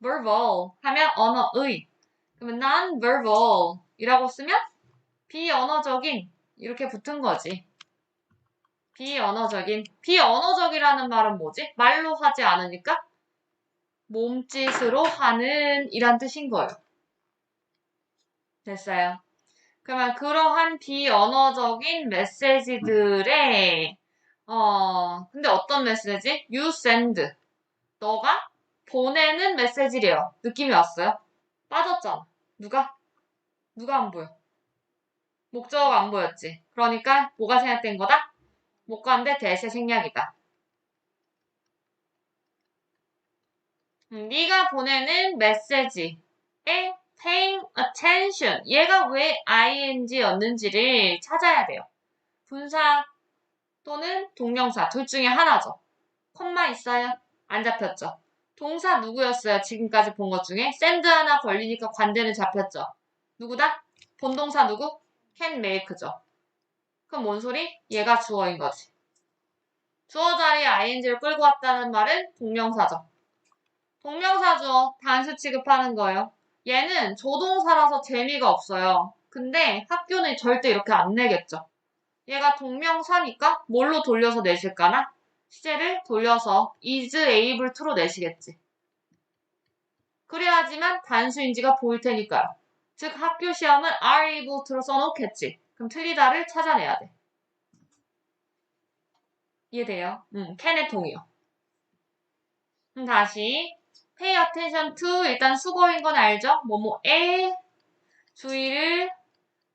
verbal 하면 언어의. 그러면 non-verbal 이라고 쓰면 비언어적인 이렇게 붙은 거지. 비언어적인. 비언어적이라는 말은 뭐지? 말로 하지 않으니까 몸짓으로 하는 이란 뜻인 거예요. 됐어요. 그러면 그러한 비언어적인 메시지들의 근데 어떤 메시지? You send. 너가 보내는 메시지래요. 느낌이 왔어요? 빠졌잖아. 누가? 누가 안 보여? 목적어가 안 보였지. 그러니까 뭐가 생략된 거다? 목관대 대세 생략이다. 네가 보내는 메시지에 paying attention. 얘가 왜 ing였는지를 찾아야 돼요. 분사 또는 동명사 둘 중에 하나죠. 콤마 있어요? 안 잡혔죠. 동사 누구였어요? 지금까지 본 것 중에 send 하나 걸리니까 관대는 잡혔죠. 누구다? 본동사 누구? can make죠. 그럼 뭔 소리? 얘가 주어인 거지. 주어 자리에 ing를 끌고 왔다는 말은 동명사죠. 동명사죠. 단수 취급하는 거예요. 얘는 조동사라서 재미가 없어요. 근데 학교는 절대 이렇게 안 내겠죠. 얘가 동명사니까 뭘로 돌려서 내실까나? 시제를 돌려서 is able to로 내시겠지. 그래야지만 단수인지가 보일 테니까요. 즉 학교 시험은 are able to로 써놓겠지. 그럼 틀리다를 찾아내야 돼. 이해돼요? can의 통이요. 그럼 다시 pay attention to 일단 수거인 건 알죠? 뭐뭐에 주의를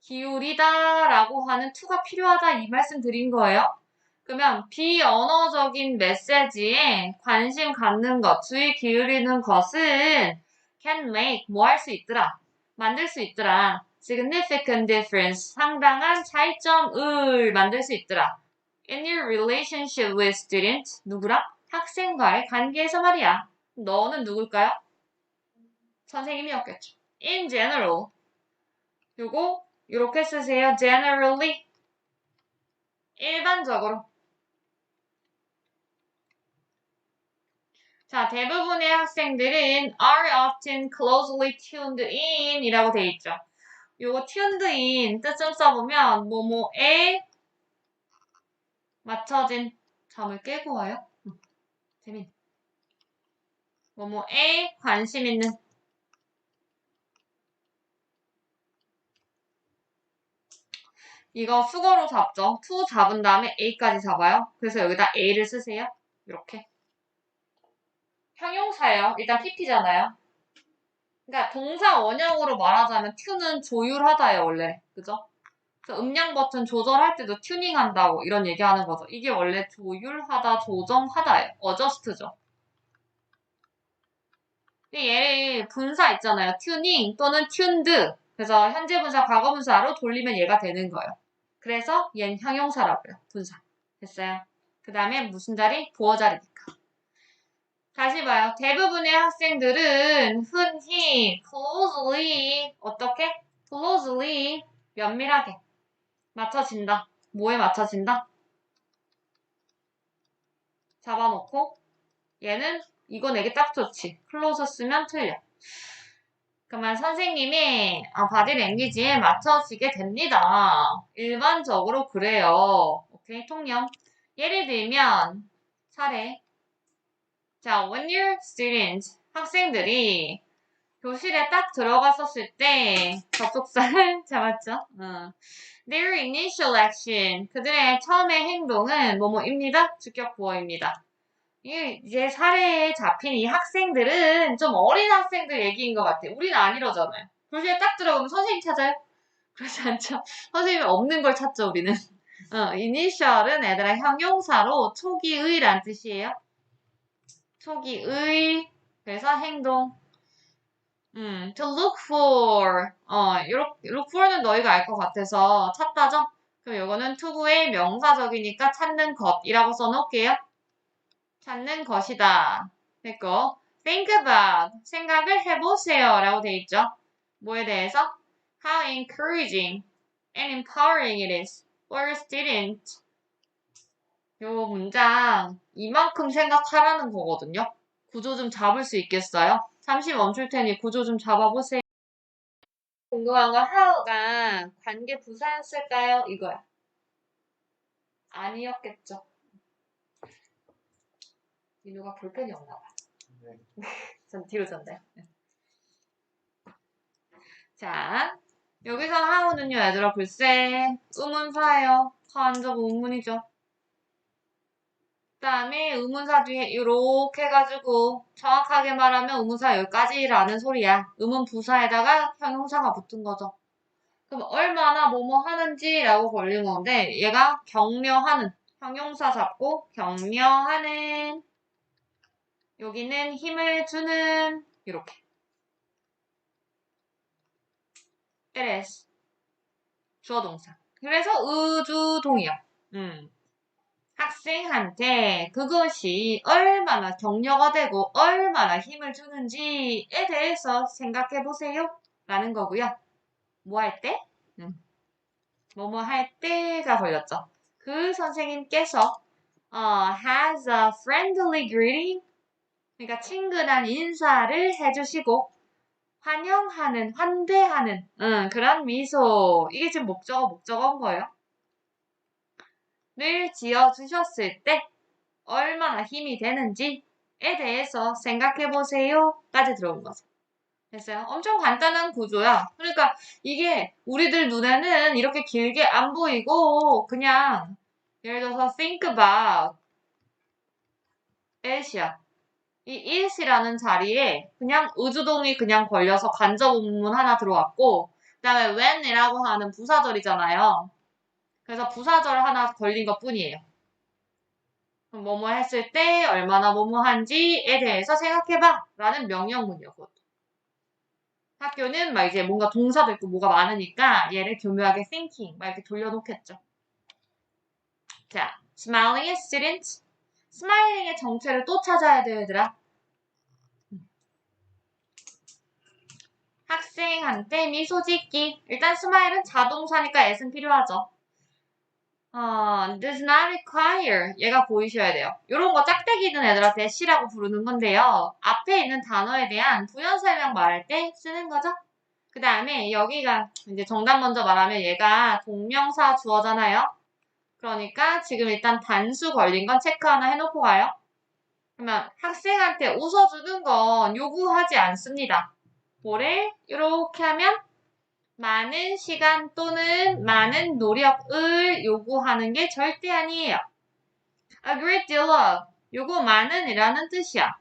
기울이다 라고 하는 to가 필요하다 이 말씀 드린 거예요. 그러면 비언어적인 메시지에 관심 갖는 것, 주의 기울이는 것은 can make 뭐 할 수 있더라. 만들 수 있더라. significant difference 상당한 차이점을 만들 수 있더라. in your relationship with students 누구랑? 학생과의 관계에서 말이야. 너는 누굴까요? 선생님이었겠죠. in general 요거 이렇게 쓰세요. generally 일반적으로. 자, 대부분의 학생들은 are often closely tuned in 이라고 돼 있죠. 요거 tuned in 뜻 좀 써보면 뭐뭐에 맞춰진 잠을 깨고 와요. 재밌네. 뭐뭐에 관심 있는 이거 수거로 잡죠. to 잡은 다음에 a까지 잡아요. 그래서 여기다 a를 쓰세요. 이렇게. 형용사예요. 일단 pp잖아요. 그러니까 동사 원형으로 말하자면 tu는 조율하다예요, 원래. 그죠? 그래서 음량 버튼 조절할 때도 튜닝한다고 이런 얘기하는 거죠. 이게 원래 조율하다, 조정하다예요. 어저스트죠. 얘 분사 있잖아요. 튜닝 또는 튠드. 그래서 현재 분사, 과거 분사로 돌리면 얘가 되는 거예요. 그래서 얘는 형용사라고요. 분사. 됐어요. 그 다음에 무슨 자리? 보어 자리니까. 다시 봐요. 대부분의 학생들은 흔히 closely 어떻게? closely 면밀하게 맞춰진다. 뭐에 맞춰진다? 잡아놓고 얘는 이거 내게 딱 좋지. 클로즈 쓰면 틀려. 그러면 선생님이 바디 랭귀지에 맞춰지게 됩니다. 일반적으로 그래요. 오케이, 통념. 예를 들면 사례. 자, when your students 학생들이 교실에 딱 들어갔었을 때 접속사를 잡았죠. Their initial action 그들의 처음의 행동은 뭐뭐입니다. 주격 보어입니다. 이제 사례에 잡힌 이 학생들은 좀 어린 학생들 얘기인 것 같아. 우리는 안 이러잖아요. 교실에 딱 들어가면 선생님 찾아요? 그렇지 않죠? 선생님이 없는 걸 찾죠, 우리는. 이니셜은 애들아 형용사로 초기의란 뜻이에요. 초기의. 그래서 행동. to look for. look for는 너희가 알 것 같아서 찾다죠? 그럼 이거는 투부의 명사적이니까 찾는 것이라고 써놓을게요. 찾는 것이다. 됐고, think about, 생각을 해보세요. 라고 돼 있죠. 뭐에 대해서? How encouraging and empowering it is for a student. 요 문장 이만큼 생각하라는 거거든요. 구조 좀 잡을 수 있겠어요? 잠시 멈출 테니 구조 좀 잡아보세요. 궁금한 건 how가 관계 부사였을까요? 이거야. 아니었겠죠. 민우가 볼펜이 없나 봐. 네. 전 뒤로 졌네. 자, 여기서 how는요, 얘들아, 글쎄, 의문사예요. 간접 의문이죠. 그 다음에 의문사 뒤에 이렇게 해가지고 정확하게 말하면 의문사 여기까지라는 소리야. 의문 부사에다가 형용사가 붙은 거죠. 그럼 얼마나 뭐뭐 하는지라고 걸린 건데 얘가 격려하는 형용사 잡고 격려하는 여기는 힘을 주는 이렇게 LS 주어 동사 그래서 의주동이야. 학생한테 그것이 얼마나 격려가 되고 얼마나 힘을 주는지에 대해서 생각해 보세요. 라는 거고요. 뭐 할 때? 뭐뭐 할 때가 걸렸죠. 그 선생님께서 has a friendly greeting, 그러니까 친근한 인사를 해주시고 환영하는, 환대하는 그런 미소. 이게 지금 목적어인 거예요. 를 지어주셨을 때 얼마나 힘이 되는지에 대해서 생각해보세요. 까지 들어온 거죠. 됐어요? 엄청 간단한 구조야. 그러니까 이게 우리들 눈에는 이렇게 길게 안 보이고 그냥 예를 들어서 think about it이야. 이 it이라는 자리에 그냥 의주동이 그냥 걸려서 간접문문 하나 들어왔고 그 다음에 when이라고 하는 부사절이잖아요. 그래서 부사절 하나 걸린 것 뿐이에요. 그럼 뭐뭐 했을 때 얼마나 뭐뭐 한지에 대해서 생각해봐 라는 명령문이요. 그것도. 학교는 막 이제 뭔가 동사도 있고 뭐가 많으니까 얘를 교묘하게 thinking 막 이렇게 돌려놓겠죠. 자, smiling student. 스마일링의 정체를 또 찾아야 돼요, 얘들아. 학생한테 미소 짓기. 일단 스마일은 자동사니까 s는 필요하죠. does not require. 얘가 보이셔야 돼요. 이런 거 짝대기 있는 애들한테 시라고 부르는 건데요. 앞에 있는 단어에 대한 부연 설명 말할 때 쓰는 거죠. 그 다음에 여기가 이제 정답 먼저 말하면 얘가 동명사 주어잖아요. 그러니까 지금 일단 단수 걸린 건 체크 하나 해놓고 가요. 그러면 학생한테 웃어주는 건 요구하지 않습니다. 뭐를 이렇게 하면 많은 시간 또는 많은 노력을 요구하는 게 절대 아니에요. A great deal of. 요거 많은이라는 뜻이야.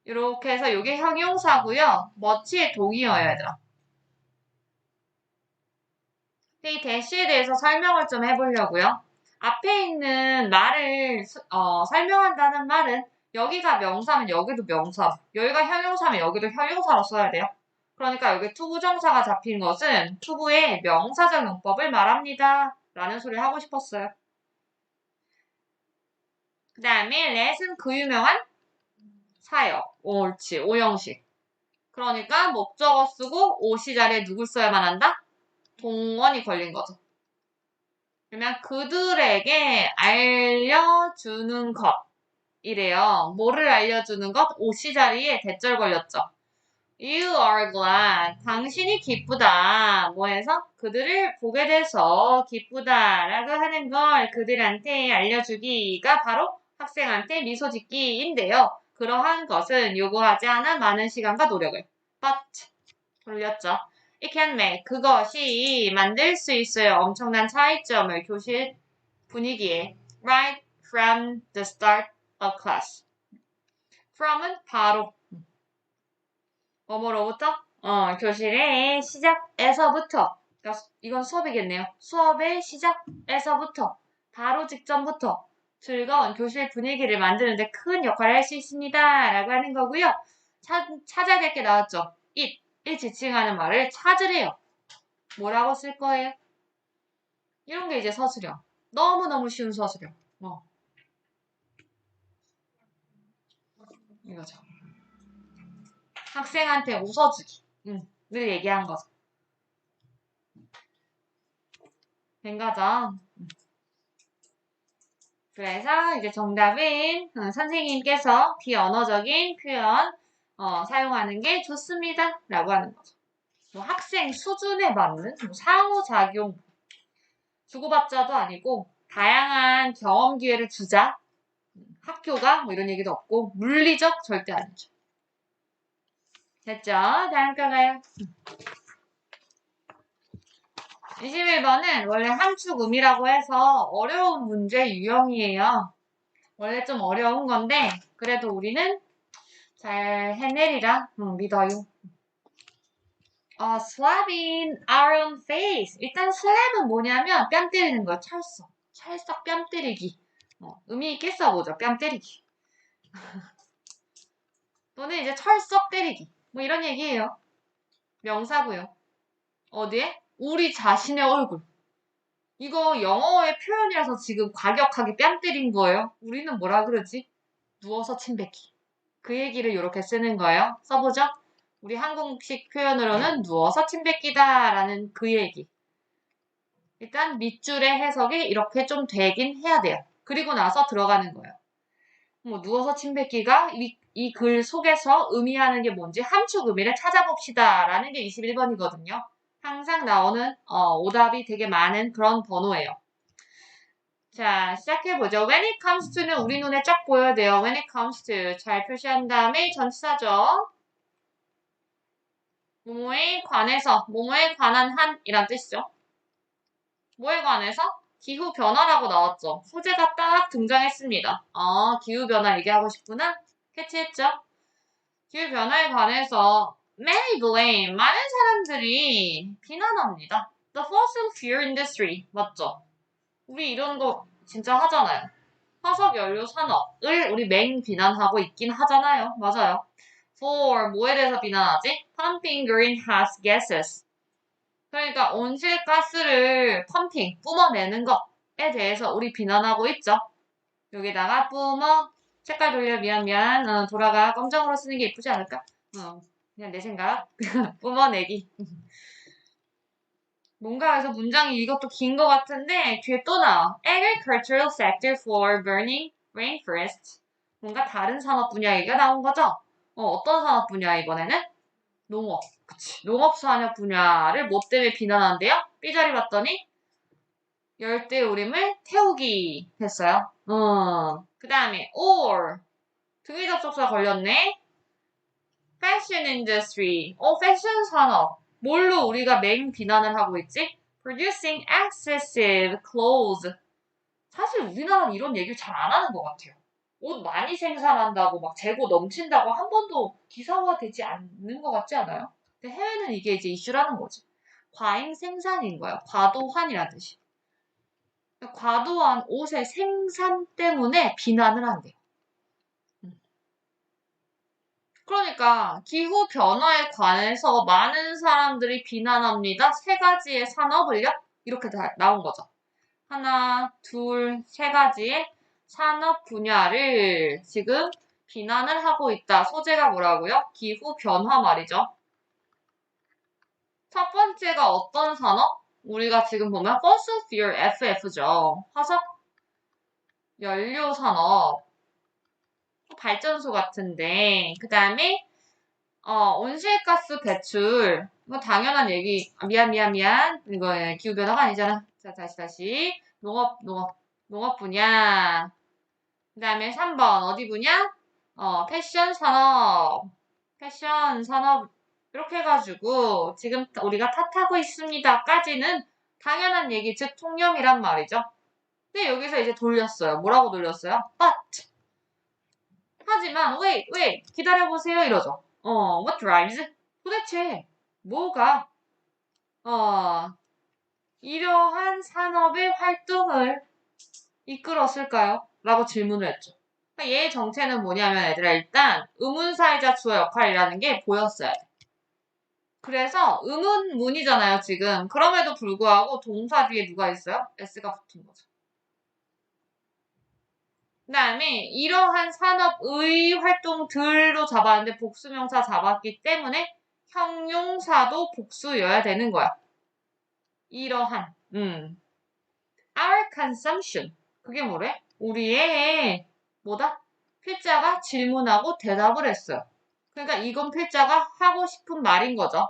이렇게 해서 요게 형용사고요. much의 동의어야 얘들아. 이 대시에 대해서 설명을 좀 해보려고요. 앞에 있는 말을 설명한다는 말은 여기가 명사면 여기도 명사, 여기가 형용사면 여기도 형용사로 써야 돼요. 그러니까 여기 투부정사가 잡힌 것은 투부의 명사적 용법을 말합니다. 라는 소리를 하고 싶었어요. 그 다음에 let은 그 유명한 사역, 옳지, 오형식. 그러니까 목적어 쓰고 오시 자리에 누굴 써야만 한다? 동원이 걸린 거죠. 그러면 그들에게 알려주는 것이래요. 뭐를 알려주는 것? 오시 자리에 대절 걸렸죠. You are glad. 당신이 기쁘다. 뭐해서? 그들을 보게 돼서 기쁘다라고 하는 걸 그들한테 알려주기가 바로 학생한테 미소 짓기인데요. 그러한 것은 요구하지 않아 많은 시간과 노력을. But 돌렸죠. It can make. 그것이 만들 수 있어요. 엄청난 차이점을 교실 분위기에. Right from the start of class. from은 바로. 뭐뭐로부터? 교실의 시작에서부터. 그러니까 이건 수업이겠네요. 수업의 시작에서부터. 바로 직전부터. 즐거운 교실 분위기를 만드는데 큰 역할을 할 수 있습니다. 라고 하는 거고요. 찾아야 될 게 나왔죠. 이 지칭하는 말을 찾으래요. 뭐라고 쓸 거예요? 이런 게 이제 서술형. 너무너무 쉬운 서술형. 이거죠. 학생한테 웃어주기. 늘 얘기한 거죠. 된 거죠? 그래서 이제 정답은 선생님께서 비언어적인 표현 사용하는 게 좋습니다. 라고 하는 거죠. 뭐 학생 수준에 맞는 상호작용 주고받자도 아니고 다양한 경험 기회를 주자. 학교가 뭐 이런 얘기도 없고 물리적 절대 아니죠. 됐죠? 다음 거 가요. 21번은 원래 함축음이라고 해서 어려운 문제 유형이에요. 원래 좀 어려운 건데 그래도 우리는 잘 해내리라 믿어요. slapping our own face. 일단 slap은 뭐냐면 뺨 때리는 거야. 찰썩. 찰썩 뺨 때리기. 의미 있게 써보죠. 뺨 때리기. 또는 이제 철썩 때리기. 뭐 이런 얘기예요. 명사고요. 어디에? 우리 자신의 얼굴. 이거 영어의 표현이라서 지금 과격하게 뺨 때린 거예요. 우리는 뭐라 그러지? 누워서 침 뱉기. 그 얘기를 이렇게 쓰는 거예요. 써보죠. 우리 한국식 표현으로는 누워서 침 뱉기다라는 그 얘기. 일단 밑줄의 해석이 이렇게 좀 되긴 해야 돼요. 그리고 나서 들어가는 거예요. 뭐 누워서 침 뱉기가 이 글 속에서 의미하는 게 뭔지 함축 의미를 찾아봅시다 라는 게 21번이거든요. 항상 나오는 오답이 되게 많은 그런 번호예요. 자, 시작해보죠. When it comes to는 우리 눈에 쫙 보여야 돼요. When it comes to 잘 표시한 다음에 전치사죠. 뭐뭐에 관해서, 뭐뭐에 관한 한 이란 뜻이죠. 뭐에 관해서? 기후변화라고 나왔죠. 소재가 딱 등장했습니다. 기후변화 얘기하고 싶구나? 캐치했죠? 기후변화에 관해서 many blame, 많은 사람들이 비난합니다. The fossil fuel industry, 맞죠? 우리 이런 거 진짜 하잖아요. 화석연료 산업을 우리 맹 비난하고 있긴 하잖아요. 맞아요. For 뭐에 대해서 비난하지? Pumping greenhouse gases. 그러니까 온실가스를 펌핑, 뿜어내는 것에 대해서 우리 비난하고 있죠. 여기다가 뿜어, 색깔 돌려, 미안, 돌아가. 검정으로 쓰는 게 예쁘지 않을까? 그냥 내 생각. 뿜어내기. 뭔가 해서 문장이 이것도 긴 것 같은데 뒤에 또 나와. Agricultural sector for burning rainforest. 뭔가 다른 산업 분야 얘기가 나온 거죠? 어떤 산업 분야 이번에는? 농업. 그치. 농업 산업 분야를 뭐 때문에 비난한대요? 삐자리 봤더니 열대우림을 태우기 했어요. 그 다음에 or 등위 접속사 걸렸네. Fashion industry. 패션 산업. 뭘로 우리가 맹 비난을 하고 있지? Producing excessive clothes. 사실 우리나라는 이런 얘기를 잘 안 하는 것 같아요. 옷 많이 생산한다고 막 재고 넘친다고 한 번도 기사화되지 않는 것 같지 않아요? 근데 해외는 이게 이제 이슈라는 거지. 과잉 생산인 거야. 과도한이라는 뜻이. 과도한 옷의 생산 때문에 비난을 한대요. 그러니까 기후 변화에 관해서 많은 사람들이 비난합니다. 세 가지의 산업을요? 이렇게 다 나온 거죠. 하나, 둘, 세 가지의 산업 분야를 지금 비난을 하고 있다. 소재가 뭐라고요? 기후 변화 말이죠. 첫 번째가 어떤 산업? 우리가 지금 보면 fossil fuel FF죠. 화석 연료 산업. 발전소 같은데 그 다음에 온실가스 배출 이거 당연한 얘기. 미안 이거 기후변화가 아니잖아. 자 다시 농업 분야. 그 다음에 3번 어디 분야? 패션 산업 이렇게 해가지고 지금 우리가 탓하고 있습니다까지는 당연한 얘기 즉 통념이란 말이죠. 근데 여기서 이제 돌렸어요. 뭐라고 돌렸어요? But 하지만 wait 기다려보세요 이러죠. what drives? 도대체 뭐가 이러한 산업의 활동을 이끌었을까요? 라고 질문을 했죠. 그러니까 얘의 정체는 뭐냐면 얘들아 일단 의문사이자 주어 역할이라는 게 보였어야 돼. 그래서 의문문이잖아요 지금. 그럼에도 불구하고 동사 뒤에 누가 있어요? s가 붙은 거죠. 그 다음에 이러한 산업의 활동들로 잡았는데 복수명사 잡았기 때문에 형용사도 복수여야 되는 거야. 이러한. Our consumption. 그게 뭐래? 우리의 뭐다? 필자가 질문하고 대답을 했어요. 그러니까 이건 필자가 하고 싶은 말인 거죠.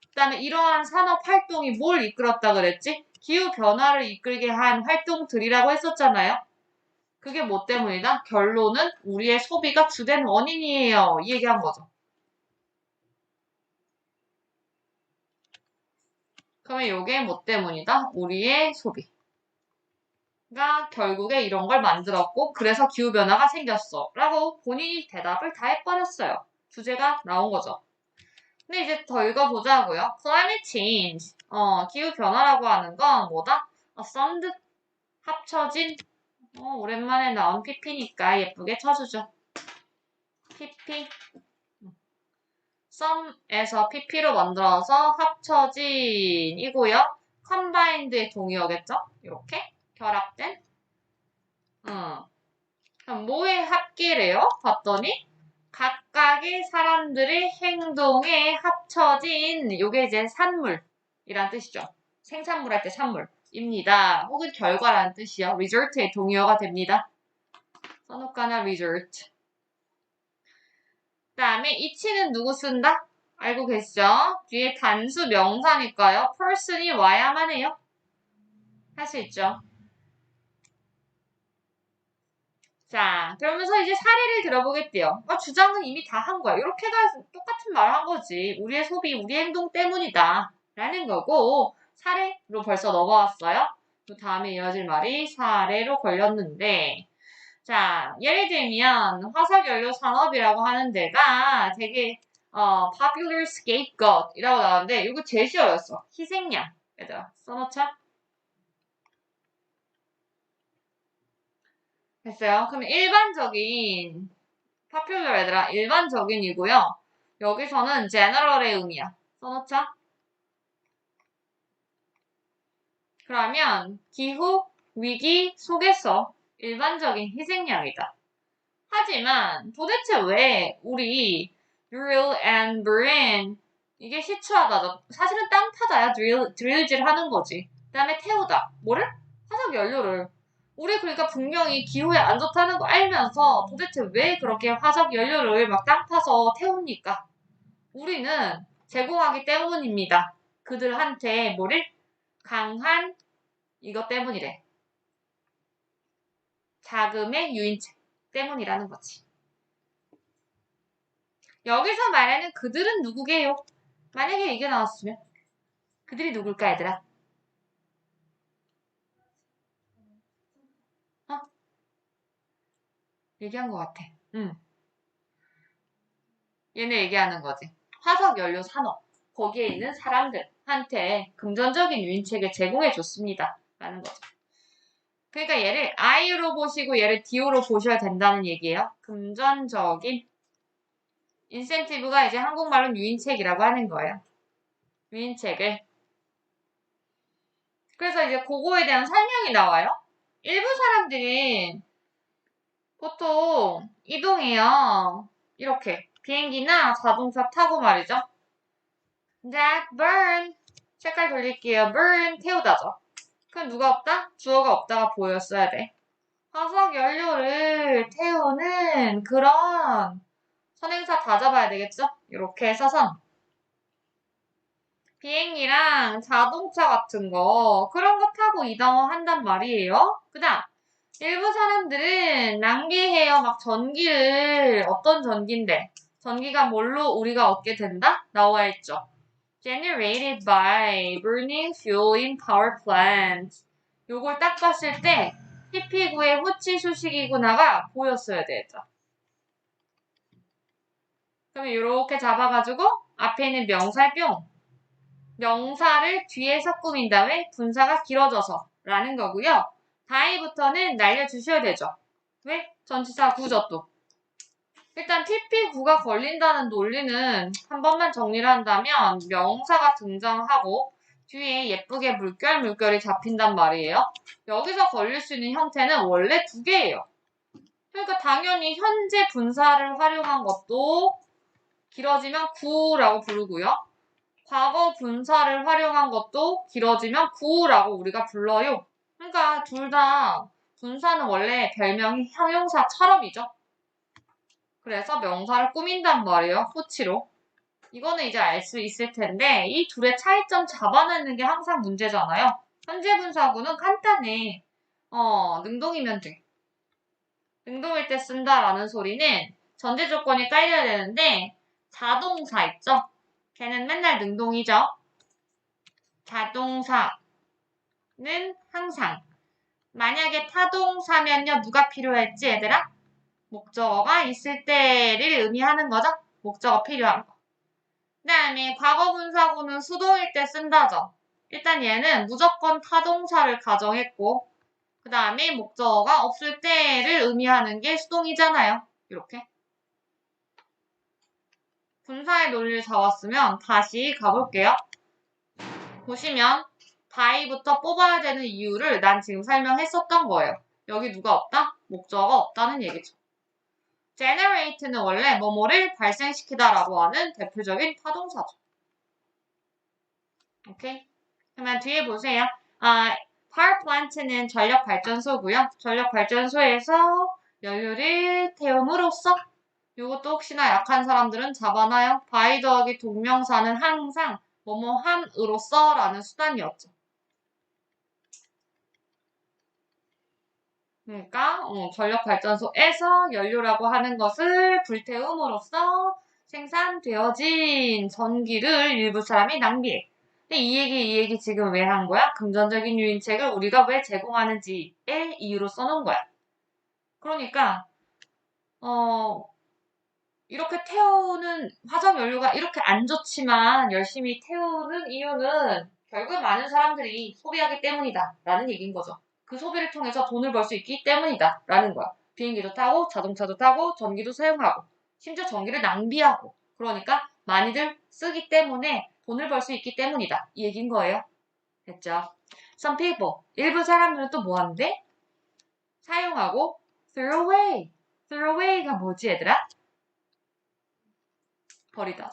그 다음에 이러한 산업 활동이 뭘 이끌었다 그랬지? 기후변화를 이끌게 한 활동들이라고 했었잖아요. 그게 뭐 때문이다? 결론은 우리의 소비가 주된 원인이에요. 이 얘기한 거죠. 그러면 이게 뭐 때문이다? 우리의 소비가 결국에 이런 걸 만들었고 그래서 기후변화가 생겼어. 라고 본인이 대답을 다 해버렸어요. 주제가 나온 거죠. 근데 이제 더 읽어보자고요. Climate change. 기후변화라고 하는 건 뭐다? 썬드 합쳐진 오랜만에 나온 PP니까 예쁘게 쳐주죠. PP 썸에서 PP로 만들어서 합쳐진이고요. combined의 동의어겠죠? 이렇게 결합된. 그럼 뭐의 합계래요? 봤더니 각각의 사람들의 행동에 합쳐진 요게 이제 산물이란 뜻이죠. 생산물 할 때 산물입니다. 혹은 결과라는 뜻이요. result의 동의어가 됩니다. 써놓거나 result. 그 다음에 이치는 누구 쓴다? 알고 계시죠? 뒤에 단수 명사니까요. person이 와야만 해요. 할 수 있죠. 자, 그러면서 이제 사례를 들어보겠대요. 주장은 이미 다 한 거야. 이렇게가 똑같은 말을 한 거지. 우리의 소비, 우리의 행동 때문이다. 라는 거고 사례로 벌써 넘어왔어요. 그 다음에 이어질 말이 사례로 걸렸는데 자, 예를 들면 화석연료 산업이라고 하는 데가 되게 popular scapegoat이라고 나왔는데 이거 제시어였어. 희생양. 얘들아, 써놓자. 됐어요. 그럼 일반적인 popular 얘들아, 일반적인이고요. 여기서는 general의 의미야. 써놓자. 그러면 기후 위기 속에서 일반적인 희생양이다. 하지만 도대체 왜 우리 drill and burn 이게 시추하다죠. 사실은 땅 파다야 드릴질 하는 거지. 그 다음에 태우다. 뭐를? 화석 연료를. 우리 그러니까 분명히 기후에 안 좋다는 거 알면서 도대체 왜 그렇게 화석 연료를 막 땅 파서 태웁니까? 우리는 제공하기 때문입니다. 그들한테 뭐를? 강한 이것 때문이래. 자금의 유인책 때문이라는 거지. 여기서 말하는 그들은 누구게요? 만약에 이게 나왔으면 그들이 누굴까 얘들아? 얘기한 것 같아. 얘네 얘기하는 거지. 화석연료 산업. 거기에 있는 사람들한테 금전적인 유인책을 제공해 줬습니다. 라는 거죠. 그러니까 얘를 I로 보시고 얘를 D로 보셔야 된다는 얘기예요. 금전적인 인센티브가 이제 한국말로 유인책이라고 하는 거예요. 유인책을. 그래서 이제 그거에 대한 설명이 나와요. 일부 사람들이 보통 이동해요. 이렇게 비행기나 자동차 타고 말이죠. That burn 색깔 돌릴게요. burn 태우다죠. 그럼 누가 없다? 주어가 없다가 보였어야 돼. 화석 연료를 태우는 그런 선행사 다 잡아야 되겠죠? 이렇게 써서 비행기랑 자동차 같은 거 그런 거 타고 이동한단 말이에요. 그 다음 일부 사람들은 낭비해요. 막 전기를 어떤 전기인데 전기가 뭘로 우리가 얻게 된다? 나와 있죠. Generated by burning fuel in power plants. 요걸 딱 봤을 때 PP9의 후치 수식이구나가 보였어야 되죠. 그러면 이렇게 잡아가지고 앞에 있는 명사의 뿅. 명사를 뒤에서 꾸민 다음에 분사가 길어져서 라는 거고요. 다이부터는 날려주셔야 되죠. 왜? 전치사 구조 또. 일단 TP9가 걸린다는 논리는 한 번만 정리를 한다면 명사가 등장하고 뒤에 예쁘게 물결이 잡힌단 말이에요. 여기서 걸릴 수 있는 형태는 원래 두 개예요. 그러니까 당연히 현재 분사를 활용한 것도 길어지면 구라고 부르고요. 과거 분사를 활용한 것도 길어지면 구라고 우리가 불러요. 그러니까 둘 다 분사는 원래 별명이 형용사처럼이죠. 그래서 명사를 꾸민단 말이에요. 후치로. 이거는 이제 알 수 있을 텐데 이 둘의 차이점 잡아내는 게 항상 문제잖아요. 현재 분사구는 간단해. 능동이면 돼. 능동일 때 쓴다라는 소리는 전제 조건이 깔려야 되는데 자동사 있죠? 걔는 맨날 능동이죠. 자동사는 항상 만약에 타동사면요 누가 필요했지 얘들아? 목적어가 있을 때를 의미하는 거죠. 목적어 필요한 거. 그 다음에 과거분사구는 수동일 때 쓴다죠. 일단 얘는 무조건 타동사를 가정했고 그 다음에 목적어가 없을 때를 의미하는 게 수동이잖아요. 이렇게. 분사의 논리를 잡았으면 다시 가볼게요. 보시면 by부터 뽑아야 되는 이유를 난 지금 설명했었던 거예요. 여기 누가 없다? 목적어가 없다는 얘기죠. generate는 원래 뭐뭐를 발생시키다라고 하는 대표적인 타동사죠. 오케이? 그러면 뒤에 보세요. power plant는 전력발전소고요. 전력발전소에서 연료를 태움으로써 이것도 혹시나 약한 사람들은 잡아놔요. by 더하기 동명사는 항상 뭐뭐 함으로써 라는 수단이었죠. 그러니까 전력발전소에서 연료라고 하는 것을 불태움으로써 생산되어진 전기를 일부 사람이 낭비해. 근데 이 얘기 지금 왜 한 거야? 금전적인 유인책을 우리가 왜 제공하는지의 이유로 써놓은 거야. 그러니까 이렇게 태우는 화석연료가 이렇게 안 좋지만 열심히 태우는 이유는 결국 많은 사람들이 소비하기 때문이다 라는 얘기인 거죠. 그 소비를 통해서 돈을 벌 수 있기 때문이다 라는 거야. 비행기도 타고 자동차도 타고 전기도 사용하고 심지어 전기를 낭비하고 그러니까 많이들 쓰기 때문에 돈을 벌 수 있기 때문이다 이 얘기인 거예요. 됐죠? Some people 일부 사람들은 또 뭐 하는데? 사용하고 throw away throw away가 뭐지 얘들아? 버리다.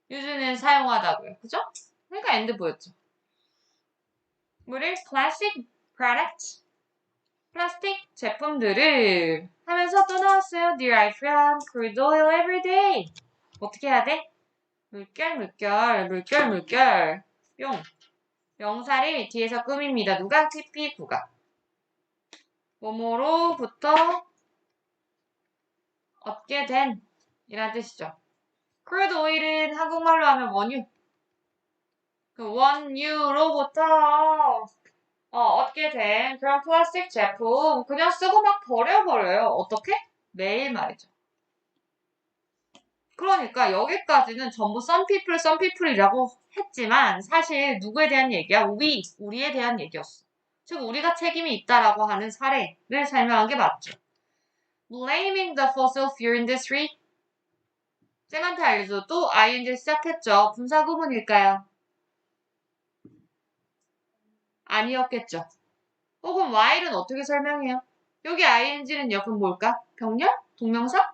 유즈는 사용하다고요. 그죠? 그러니까 엔드 보였죠. 우리 plastic products 플라스틱 제품들을 하면서 또 나왔어요. derive from crude oil every day. 어떻게 해야 돼? 물결 뿅. 명사를 뒤에서 꾸밉니다. 누가? PP9가. 뭐뭐로부터 얻게 된 이란 뜻이죠. crude oil은 한국말로 하면 원유. 그 원유로부터 얻게 된 그런 플라스틱 제품 그냥 쓰고 막 버려버려요. 어떻게? 매일 말이죠. 그러니까 여기까지는 전부 some people이라고 했지만 사실 누구에 대한 얘기야? 우리에 대한 얘기였어. 즉 우리가 책임이 있다라고 하는 사례를 설명한 게 맞죠. Blaming the fossil fuel industry 쌤한테 알려줘. 또 ing 시작했죠. 분사 구문일까요? 아니었겠죠. 혹은 while은 어떻게 설명해요? 여기 ing는요. 그럼 뭘까? 병렬? 동명사?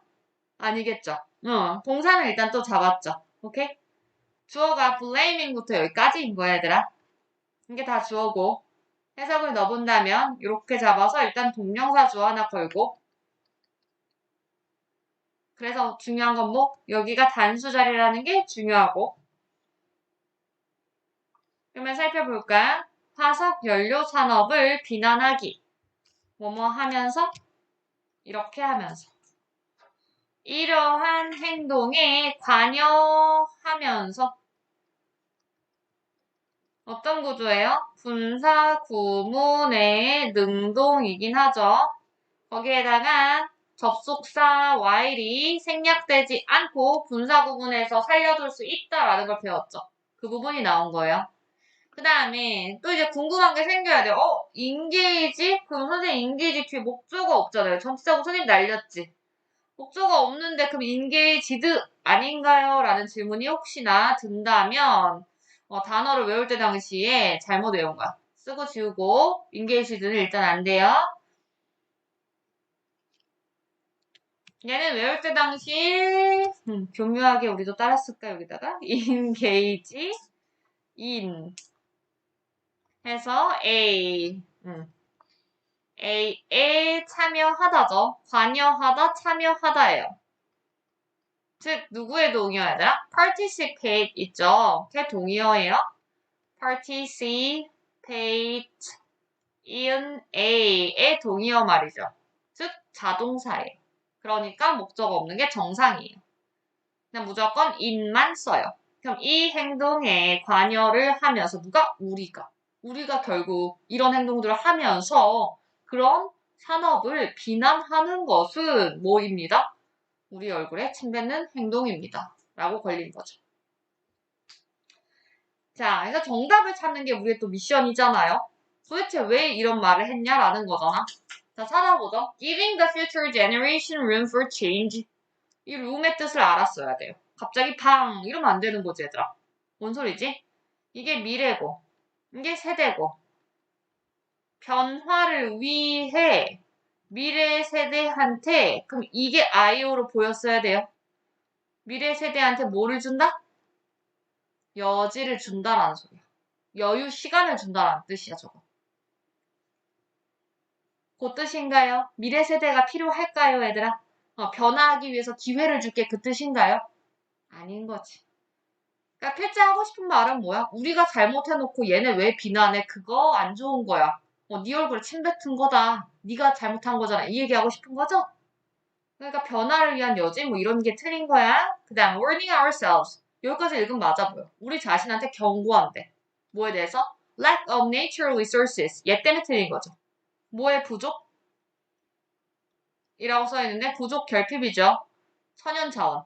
아니겠죠. 동사는 일단 또 잡았죠. 오케이? 주어가 blaming부터 여기까지인 거야, 얘들아. 이게 다 주어고 해석을 넣어본다면 이렇게 잡아서 일단 동명사 주어 하나 걸고 그래서 중요한 건 뭐? 여기가 단수 자리라는 게 중요하고 그러면 살펴볼까? 화석 연료 산업을 비난하기 뭐뭐 하면서 이렇게 하면서 이러한 행동에 관여하면서 어떤 구조예요? 분사 구문의 능동이긴 하죠. 거기에다가 접속사 while이 생략되지 않고 분사 구문에서 살려둘 수 있다라는 걸 배웠죠. 그 부분이 나온 거예요. 그 다음에 또 이제 궁금한 게 생겨야 돼요. engage? 그럼 선생님 engage 뒤에 목적어 없잖아요. 전치사고 선생님 날렸지. 목적어 없는데 그럼 engaged 아닌가요? 라는 질문이 혹시나 든다면 단어를 외울 때 당시에 잘못 외운 거야. 쓰고 지우고 engaged는 일단 안 돼요. 얘는 외울 때 당시 교묘하게 우리도 따랐을까 여기다가 engage in 해서 A에 참여하다죠. 관여하다, 참여하다예요. 즉 누구의 동의어야? participate 있죠. 걔 동의어예요. participate in A의 동의어 말이죠. 즉 자동사예요. 그러니까 목적어 없는 게 정상이에요. 그냥 무조건 in만 써요. 그럼 이 행동에 관여를 하면서 누가? 우리가 결국 이런 행동들을 하면서 그런 산업을 비난하는 것은 뭐입니다? 우리 얼굴에 침 뱉는 행동입니다. 라고 걸린 거죠. 자, 그래서 정답을 찾는 게 우리의 또 미션이잖아요. 도대체 왜 이런 말을 했냐라는 거잖아. 자, 찾아보죠. Giving the future generation room for change. 이 room의 뜻을 알았어야 돼요. 갑자기 팡 이러면 안 되는 거지 얘들아. 뭔 소리지? 이게 미래고, 이게 세대고, 변화를 위해 미래 세대한테, 그럼 이게 아이오로 보였어야 돼요. 미래 세대한테 뭐를 준다? 여지를 준다라는 소리야. 여유 시간을 준다라는 뜻이야, 저거. 그 뜻인가요? 미래 세대가 필요할까요, 얘들아? 변화하기 위해서 기회를 줄게 그 뜻인가요? 아닌 거지. 그러니까 필자 하고 싶은 말은 뭐야? 우리가 잘못해놓고 얘네 왜 비난해? 그거 안 좋은 거야. 네 얼굴에 침 뱉은 거다. 네가 잘못한 거잖아. 이 얘기하고 싶은 거죠? 그러니까 변화를 위한 여지 뭐 이런 게 틀린 거야. 그 다음 warning ourselves. 여기까지 읽으면 맞아 보여. 우리 자신한테 경고한대. 뭐에 대해서? lack of natural resources. 얘 때문에 틀린 거죠. 뭐의 부족? 이라고 써있는데 부족 결핍이죠. 천연자원.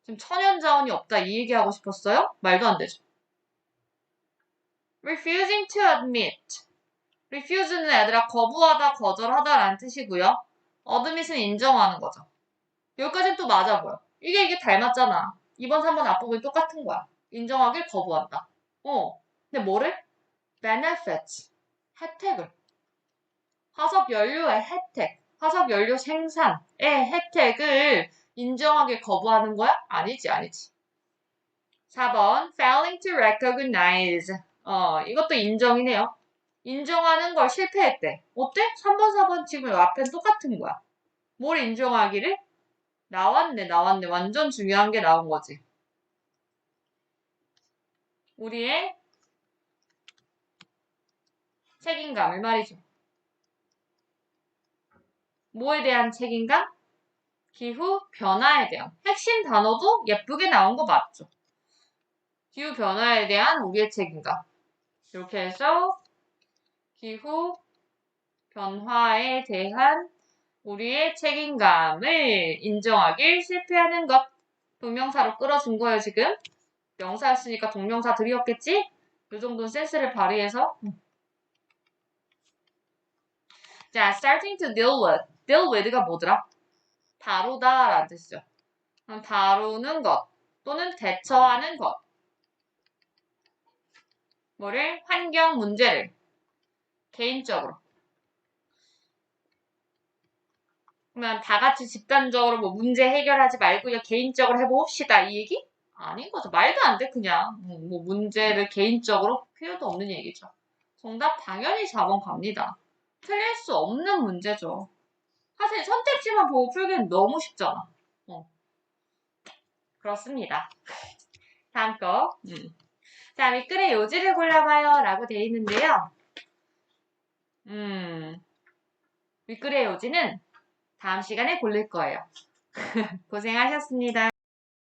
지금 천연자원이 없다 이 얘기하고 싶었어요? 말도 안 되죠. refusing to admit. refuse는 얘들아 거부하다, 거절하다라는 뜻이고요. admit은 인정하는 거죠. 여기까지는 또 맞아 보여. 이게 닮았잖아. 2번, 3번 앞부분이 똑같은 거야. 인정하길 거부한다. 근데 뭐를? benefits. 혜택을. 화석연료의 혜택. 화석연료 생산의 혜택을 인정하길 거부하는 거야? 아니지. 4번 failing to recognize. 이것도 인정이네요. 인정하는 걸 실패했대. 어때? 3번, 4번 지금 앞엔 똑같은 거야. 뭘 인정하기를? 나왔네. 완전 중요한 게 나온 거지. 우리의 책임감을 말이죠. 뭐에 대한 책임감? 기후 변화에 대한. 핵심 단어도 예쁘게 나온 거 맞죠? 기후 변화에 대한 우리의 책임감. 이렇게 해서 기후 변화에 대한 우리의 책임감을 인정하길 실패하는 것. 동명사로 끌어준 거예요, 지금. 명사였으니까 동명사들이었겠지? 이 정도는 센스를 발휘해서. 자, starting to deal with. deal with가 뭐더라? 다루다 라는 뜻이죠. 다루는 것 또는 대처하는 것. 뭐를? 환경 문제를 개인적으로. 그러면 다 같이 집단적으로 뭐 문제 해결하지 말고요. 개인적으로 해봅시다. 이 얘기? 아닌 거죠. 말도 안 돼, 그냥. 뭐 문제를 개인적으로 필요도 없는 얘기죠. 정답 당연히 4번 갑니다. 틀릴 수 없는 문제죠. 사실 선택지만 보고 풀기는 너무 쉽잖아. 그렇습니다. 다음 거. 자, 밑글의 요지를 골라봐요. 라고 되어 있는데요. 밑글의 요지는 다음 시간에 고를 거예요. 고생하셨습니다.